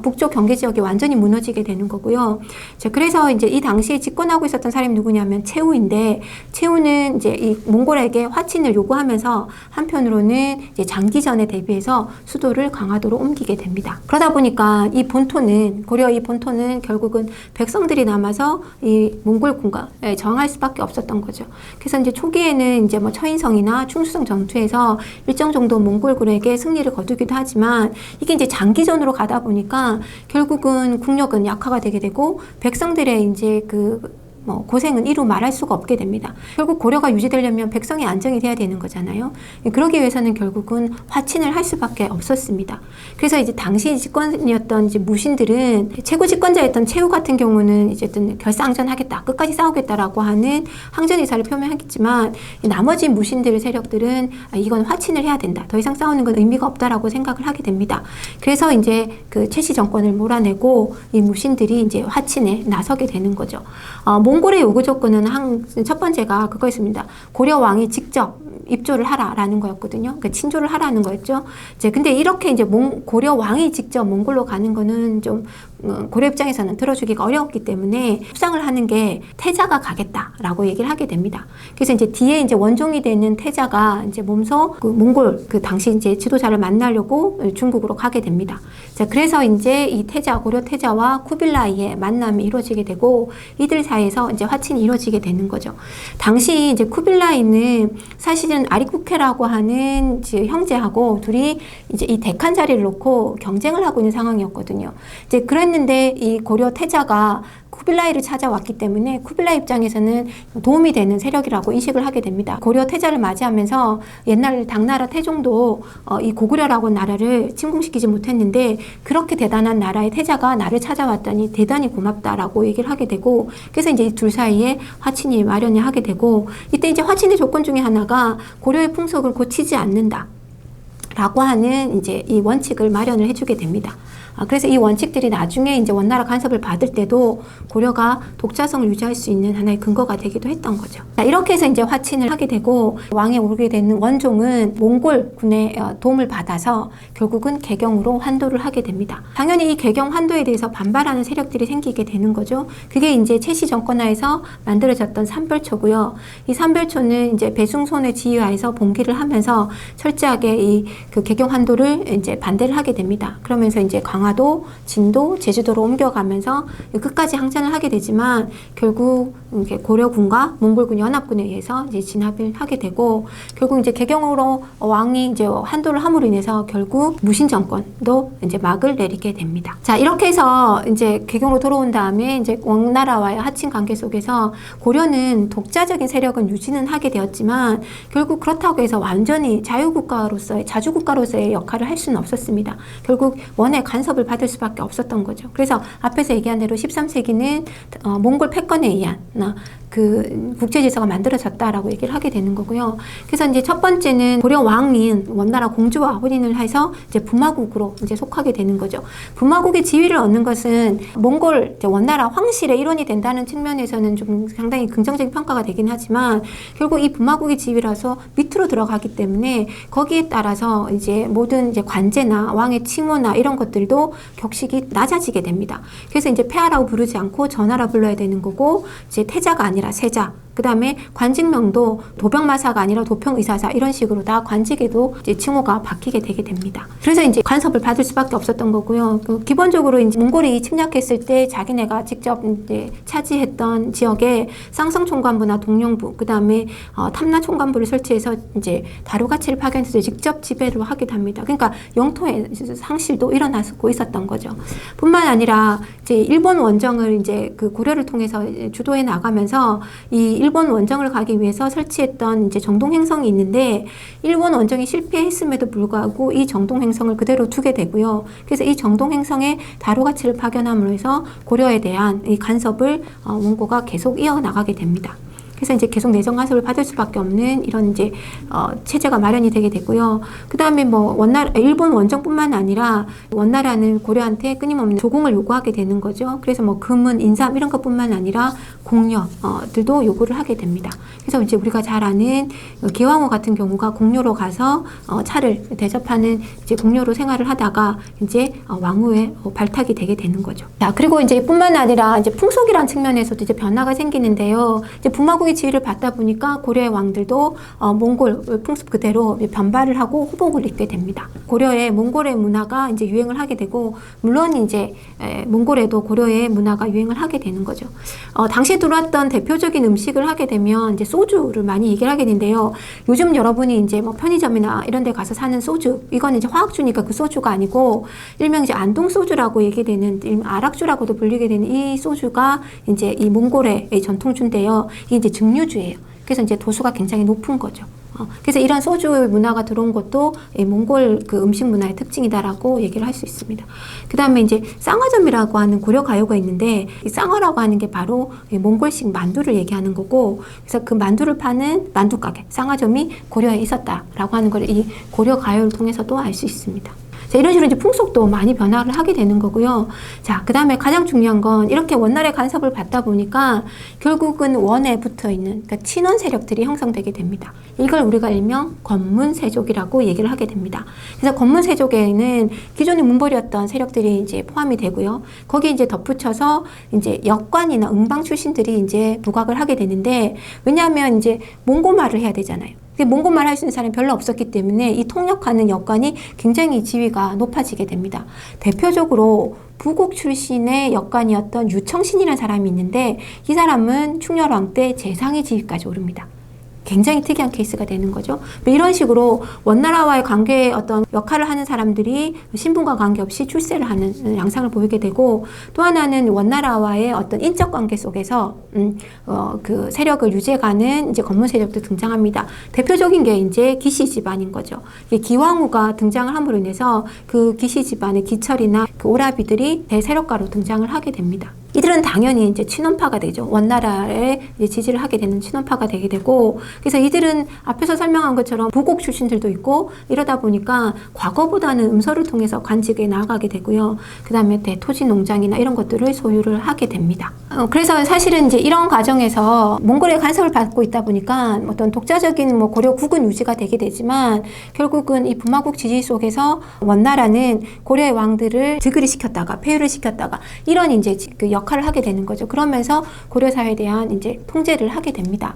북쪽 경계 지역이 완전히 무너지게 되는 거고요. 자, 그래서 이제 이 당시에 집권하고 있었던 사람이 누구냐면 최후인데, 최후는 이제 이 몽골에게 화친을 요구하면서 한편으로는 이제 장기전에 대비해서 수도를 강화도로 옮기게 됩니다. 그러다 보니까 고려의 본토는 결국은 백성들이 남아서 이 몽골군과 저항할 수밖에 없었던 거죠. 그래서 이제 초기에는 이제 뭐 처인성이나 충수성 전투에서 일정 정도 몽골군에게 승리를 거두기도 하지만 이게 이제 장기전으로 가다 보니까 결국은 국력은 약화가 되게 되고 백성들의 이제 고생은 이루 말할 수가 없게 됩니다. 결국 고려가 유지되려면 백성의 안정이 돼야 되는 거잖아요. 그러기 위해서는 결국은 화친을 할 수밖에 없었습니다. 그래서 이제 당시 집권이었던 이제 무신들은 최고 집권자였던 최후 같은 경우는 이제 결사항전하겠다, 끝까지 싸우겠다라고 하는 항전 의사를 표명했지만 나머지 무신들 세력들은 이건 화친을 해야 된다, 더 이상 싸우는 건 의미가 없다라고 생각을 하게 됩니다. 그래서 이제 그 최씨 정권을 몰아내고 이 무신들이 이제 화친에 나서게 되는 거죠. 몽골의 요구 조건은 첫 번째가 그거였습니다. 고려 왕이 직접 입조를 하라라는 거였거든요. 그러니까 친조를 하라는 거였죠. 이제 근데 이렇게 이제 고려 왕이 직접 몽골로 가는 거는 좀 고려 입장에서는 들어주기가 어려웠기 때문에 협상을 하는 게 태자가 가겠다라고 얘기를 하게 됩니다. 그래서 이제 뒤에 이제 원종이 되는 태자가 이제 몸소 몽골 당시 이제 지도자를 만나려고 중국으로 가게 됩니다. 자, 그래서 이제 이 고려 태자와 쿠빌라이의 만남이 이루어지게 되고 이들 사이에서 이제 화친이 이루어지게 되는 거죠. 당시 이제 쿠빌라이는 사실은 아리쿠케라고 하는 형제하고 둘이 이제 이 데칸 자리를 놓고 경쟁을 하고 있는 상황이었거든요. 이제 그랬는데 이 고려 태자가 쿠빌라이를 찾아왔기 때문에 쿠빌라이 입장에서는 도움이 되는 세력이라고 인식을 하게 됩니다. 고려 태자를 맞이하면서 옛날 당나라 태종도 이 고구려라고 나라를 침공시키지 못했는데 그렇게 대단한 나라의 태자가 나를 찾아왔다니 대단히 고맙다라고 얘기를 하게 되고, 그래서 이제 둘 사이에 화친이 마련을 하게 되고, 이때 이제 화친의 조건 중에 하나가 고려의 풍속을 고치지 않는다 라고 하는 이제 이 원칙을 마련을 해주게 됩니다. 그래서 이 원칙들이 나중에 이제 원나라 간섭을 받을 때도 고려가 독자성을 유지할 수 있는 하나의 근거가 되기도 했던 거죠. 자, 이렇게 해서 이제 화친을 하게 되고 왕에 오르게 되는 원종은 몽골군의 도움을 받아서 결국은 개경으로 환도를 하게 됩니다. 당연히 이 개경 환도에 대해서 반발하는 세력들이 생기게 되는 거죠. 그게 이제 최씨 정권하에서 만들어졌던 삼별초고요. 이 삼별초는 이제 배숭손의 지휘하에서 봉기를 하면서 철저하게 그 개경 환도를 이제 반대를 하게 됩니다. 그러면서 이제 강화도, 진도, 제주도로 옮겨가면서 끝까지 항전을 하게 되지만 결국 고려군과 몽골군 연합군에 의해서 이제 진압을 하게 되고, 결국 이제 개경으로 왕이 이제 환도를 함으로 인해서 결국 무신 정권도 이제 막을 내리게 됩니다. 자, 이렇게 해서 이제 개경으로 돌아온 다음에 이제 왕나라와의 하친 관계 속에서 고려는 독자적인 세력은 유지는 하게 되었지만 결국 그렇다고 해서 완전히 자주국가로서의 역할을 할 수는 없었습니다. 결국 원의 간섭을 받을 수밖에 없었던 거죠. 그래서 앞에서 얘기한 대로 13세기는 몽골 패권에 의한 그 국제 질서가 만들어졌다라고 얘기를 하게 되는 거고요. 그래서 이제 첫 번째는 고려 왕인 원나라 공주와 혼인을 해서 이제 부마국으로 이제 속하게 되는 거죠. 부마국의 지위를 얻는 것은 몽골 원나라 황실의 일원이 된다는 측면에서는 좀 상당히 긍정적인 평가가 되긴 하지만 결국 이 부마국의 지위라서 밑으로 들어가기 때문에 거기에 따라서 이제 모든 이제 관제나 왕의 칭호나 이런 것들도 격식이 낮아지게 됩니다. 그래서 이제 폐하라고 부르지 않고 전하라 불러야 되는 거고 이제 태자가 아니라 세자. 그 다음에 관직명도 도병마사가 아니라 도평의사사 이런 식으로 다 관직에도 이제 칭호가 바뀌게 되게 됩니다. 그래서 이제 간섭을 받을 수밖에 없었던 거고요. 기본적으로 이제 몽골이 침략했을 때 자기네가 직접 이제 차지했던 지역에 쌍성총관부나 동령부, 그 다음에 탐라총관부를 설치해서 이제 다루가치를 파견해서 직접 지배를 하기도 합니다. 그러니까 영토의 상실도 일어나고 있었던 거죠. 뿐만 아니라 이제 일본 원정을 이제 그 고려를 통해서 주도해 나가면서 이 일본 원정을 가기 위해서 설치했던 이제 정동행성이 있는데 일본 원정이 실패했음에도 불구하고 이 정동행성을 그대로 두게 되고요. 그래서 이 정동행성에 다루가치를 파견함으로 해서 고려에 대한 이 간섭을 원고가 계속 이어나가게 됩니다. 그래서 이제 계속 내정 간섭을 받을 수밖에 없는 이런 이제 체제가 마련이 되게 되고요. 그 다음에 뭐 일본 원정뿐만 아니라 원나라는 고려한테 끊임없는 조공을 요구하게 되는 거죠. 그래서 뭐 금은, 인삼 이런 것뿐만 아니라 공료들도 요구를 하게 됩니다. 그래서 이제 우리가 잘 아는 기왕후 같은 경우가 공료로 가서 차를 대접하는 이제 공료로 생활을 하다가 이제 왕후에 발탁이 되게 되는 거죠. 자, 그리고 이제 뿐만 아니라 이제 풍속이란 측면에서도 이제 변화가 생기는데요. 이제 부마국의 지위를 받다 보니까 고려의 왕들도 몽골 풍습 그대로 변발을 하고 호복을 입게 됩니다. 고려의 몽골의 문화가 이제 유행을 하게 되고 물론 이제 몽골에도 고려의 문화가 유행을 하게 되는 거죠. 당시에 들어왔던 대표적인 음식을 하게 되면 이제 소주를 많이 얘기를 하게 되는데요. 요즘 여러분이 이제 뭐 편의점이나 이런 데 가서 사는 소주, 이건 이제 화학주니까 그 소주가 아니고 일명 이제 안동 소주라고 얘기되는 아락주라고도 불리게 되는 이 소주가 이제 이 몽골의 전통주인데요. 이게 이제 증류주예요. 그래서 이제 도수가 굉장히 높은 거죠. 그래서 이런 소주 문화가 들어온 것도 몽골 그 음식 문화의 특징이다라고 얘기를 할 수 있습니다. 그 다음에 이제 쌍화점이라고 하는 고려 가요가 있는데 이 쌍화라고 하는 게 바로 몽골식 만두를 얘기하는 거고 그래서 그 만두를 파는 만두 가게 쌍화점이 고려에 있었다라고 하는 걸 이 고려 가요를 통해서도 알 수 있습니다. 자, 이런 식으로 이제 풍속도 많이 변화를 하게 되는 거고요. 자, 그 다음에 가장 중요한 건 이렇게 원나라의 간섭을 받다 보니까 결국은 원에 붙어 있는 그러니까 친원 세력들이 형성되게 됩니다. 이걸 우리가 일명 권문세족이라고 얘기를 하게 됩니다. 그래서 권문세족에는 기존의 문벌이었던 세력들이 이제 포함이 되고요. 거기에 이제 덧붙여서 이제 역관이나 응방 출신들이 이제 부각을 하게 되는데 왜냐하면 이제 몽고말을 해야 되잖아요. 몽골말 할 수 있는 사람이 별로 없었기 때문에 이 통역하는 역관이 굉장히 지위가 높아지게 됩니다. 대표적으로 부국 출신의 역관이었던 유청신이라는 사람이 있는데 이 사람은 충렬왕 때 재상의 지위까지 오릅니다. 굉장히 특이한 케이스가 되는 거죠. 이런 식으로 원나라와의 관계에 어떤 역할을 하는 사람들이 신분과 관계없이 출세를 하는 양상을 보이게 되고 또 하나는 원나라와의 어떤 인적 관계 속에서 그 세력을 유지해가는 이제 권문 세력도 등장합니다. 대표적인 게 이제 기시 집안인 거죠. 기왕후가 등장을 함으로 인해서 그 기시 집안의 기철이나 그 오라비들이 대세력가로 등장을 하게 됩니다. 이들은 당연히 이제 친원파가 되죠. 원나라에 이제 지지를 하게 되는 친원파가 되게 되고, 그래서 이들은 앞에서 설명한 것처럼 부국 출신들도 있고, 이러다 보니까 과거보다는 음서를 통해서 관직에 나아가게 되고요. 그 다음에 대토지 농장이나 이런 것들을 소유를 하게 됩니다. 그래서 사실은 이제 이런 과정에서 몽골의 간섭을 받고 있다 보니까 어떤 독자적인 뭐 고려 국은 유지가 되게 되지만, 결국은 이 부마국 지지 속에서 원나라는 고려의 왕들을 즉위를 시켰다가 폐위를 시켰다가 이런 이제 그 역할을 하게 되는 거죠. 그러면서 고려 사회에 대한 이제 통제를 하게 됩니다.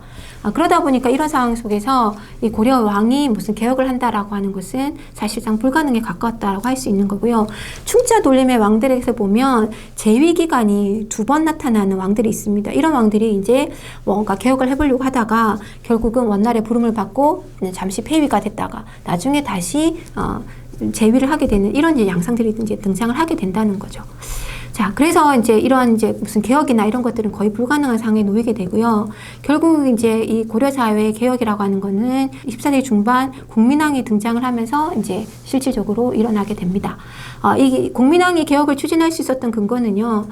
그러다 보니까 이런 상황 속에서 이 고려 왕이 무슨 개혁을 한다라고 하는 것은 사실상 불가능에 가까웠다라고 할 수 있는 거고요. 충자 돌림의 왕들에서 보면 재위 기간이 2번 나타나는 왕들이 있습니다. 이런 왕들이 이제 뭔가 개혁을 해보려고 하다가 결국은 원나라의 부름을 받고 잠시 폐위가 됐다가 나중에 다시 재위를 하게 되는 이런 양상들이 이제 등장을 하게 된다는 거죠. 자, 그래서 이제 이런 이제 무슨 개혁이나 이런 것들은 거의 불가능한 상황에 놓이게 되고요. 결국 이제 이 고려 사회의 개혁이라고 하는 거는 24세기 중반 국민왕이 등장을 하면서 이제 실질적으로 일어나게 됩니다. 이 국민왕이 개혁을 추진할 수 있었던 근거는요,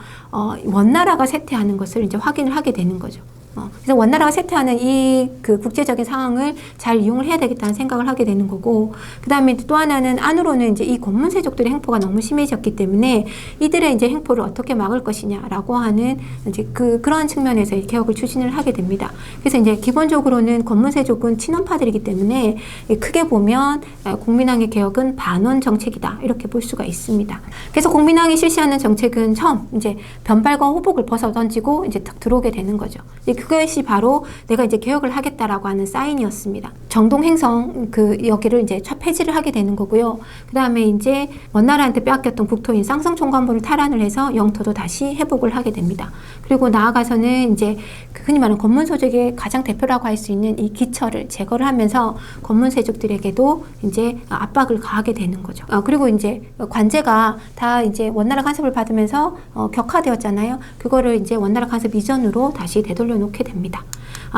원나라가 쇠퇴하는 것을 이제 확인을 하게 되는 거죠. 그래서 원나라가 쇠퇴하는 이 그 국제적인 상황을 잘 이용을 해야 되겠다는 생각을 하게 되는 거고, 그 다음에 또 하나는 안으로는 이제 이 권문세족들의 행포가 너무 심해졌기 때문에 이들의 이제 행포를 어떻게 막을 것이냐라고 하는 이제 그런 측면에서 개혁을 추진을 하게 됩니다. 그래서 이제 기본적으로는 권문세족은 친원파들이기 때문에 크게 보면 공민왕의 개혁은 반원 정책이다 이렇게 볼 수가 있습니다. 그래서 공민왕이 실시하는 정책은 처음 이제 변발과 호복을 벗어 던지고 이제 탁 들어오게 되는 거죠. 그것이 바로 내가 이제 개혁을 하겠다라고 하는 사인이었습니다. 정동 행성 여기를 이제 폐지를 하게 되는 거고요. 그 다음에 이제 원나라한테 빼앗겼던 국토인 쌍성 총관부를 탈환을 해서 영토도 다시 회복을 하게 됩니다. 그리고 나아가서는 이제 흔히 말하는 권문소족의 가장 대표라고 할 수 있는 이 기처를 제거를 하면서 권문세족들에게도 이제 압박을 가하게 되는 거죠. 그리고 이제 관제가 다 이제 원나라 간섭을 받으면서 격화되었잖아요. 그거를 이제 원나라 간섭 이전으로 다시 되돌려 놓게 됩니다.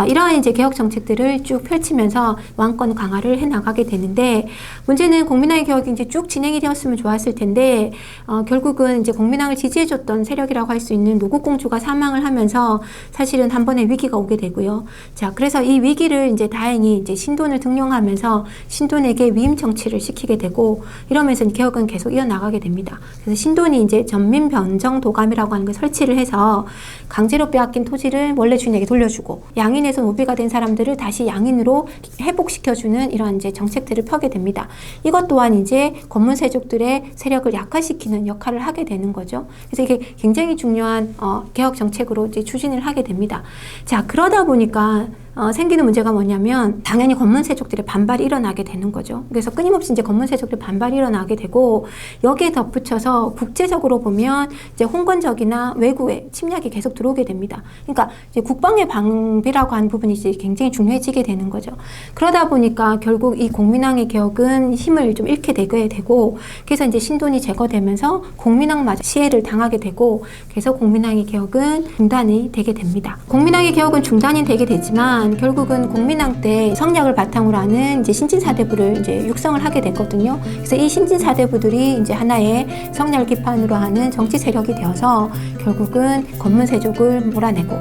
이러한 이제 개혁 정책들을 쭉 펼치면서 왕권 강화를 해 나가게 되는데, 문제는 공민왕의 개혁이 이제 쭉 진행이 되었으면 좋았을 텐데, 결국은 이제 공민왕을 지지해줬던 세력이라고 할 수 있는 노국공주가 사망을 하면서 사실은 한 번의 위기가 오게 되고요. 자, 그래서 이 위기를 이제 다행히 이제 신돈을 등용하면서 신돈에게 위임 정치를 시키게 되고, 이러면서 개혁은 계속 이어나가게 됩니다. 그래서 신돈이 이제 전민변정도감이라고 하는 걸 설치를 해서 강제로 빼앗긴 토지를 원래 주인에게 돌려주고, 양인에서 노비가 된 사람들을 다시 양인으로 회복시켜주는 이런 이제 정책들을 펴게 됩니다. 이것 또한 이제 권문세족들의 세력을 약화시키는 역할을 하게 되는 거죠. 그래서 이게 굉장히 중요한 개혁 정책으로 이제 추진을 하게 됩니다. 자, 그러다 보니까 생기는 문제가 뭐냐면 당연히 권문세족들의 반발이 일어나게 되는 거죠. 그래서 끊임없이 이제 권문세족들의 반발이 일어나게 되고, 여기에 덧붙여서 국제적으로 보면 이제 홍건적이나 외구의 침략이 계속 들어오게 됩니다. 그러니까 이제 국방의 방비라고 하는 부분이 이제 굉장히 중요해지게 되는 거죠. 그러다 보니까 결국 이 공민왕의 개혁은 힘을 좀 잃게 되게 되고, 그래서 이제 신돈이 제거되면서 공민왕마저 시해를 당하게 되고, 그래서 공민왕의 개혁은 중단이 되게 됩니다. 공민왕의 개혁은 중단이 되게 되지만 결국은 공민왕 때 성략을 바탕으로 하는 이제 신진사대부를 이제 육성을 하게 됐거든요. 그래서 이 신진사대부들이 이제 하나의 성략을 기반으로 하는 정치 세력이 되어서 결국은 권문세족을 몰아내고,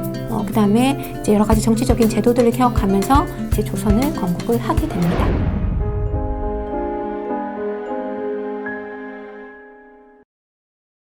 그 다음에 이제 여러 가지 정치적인 제도들을 개혁하면서 이제 조선을 건국을 하게 됩니다.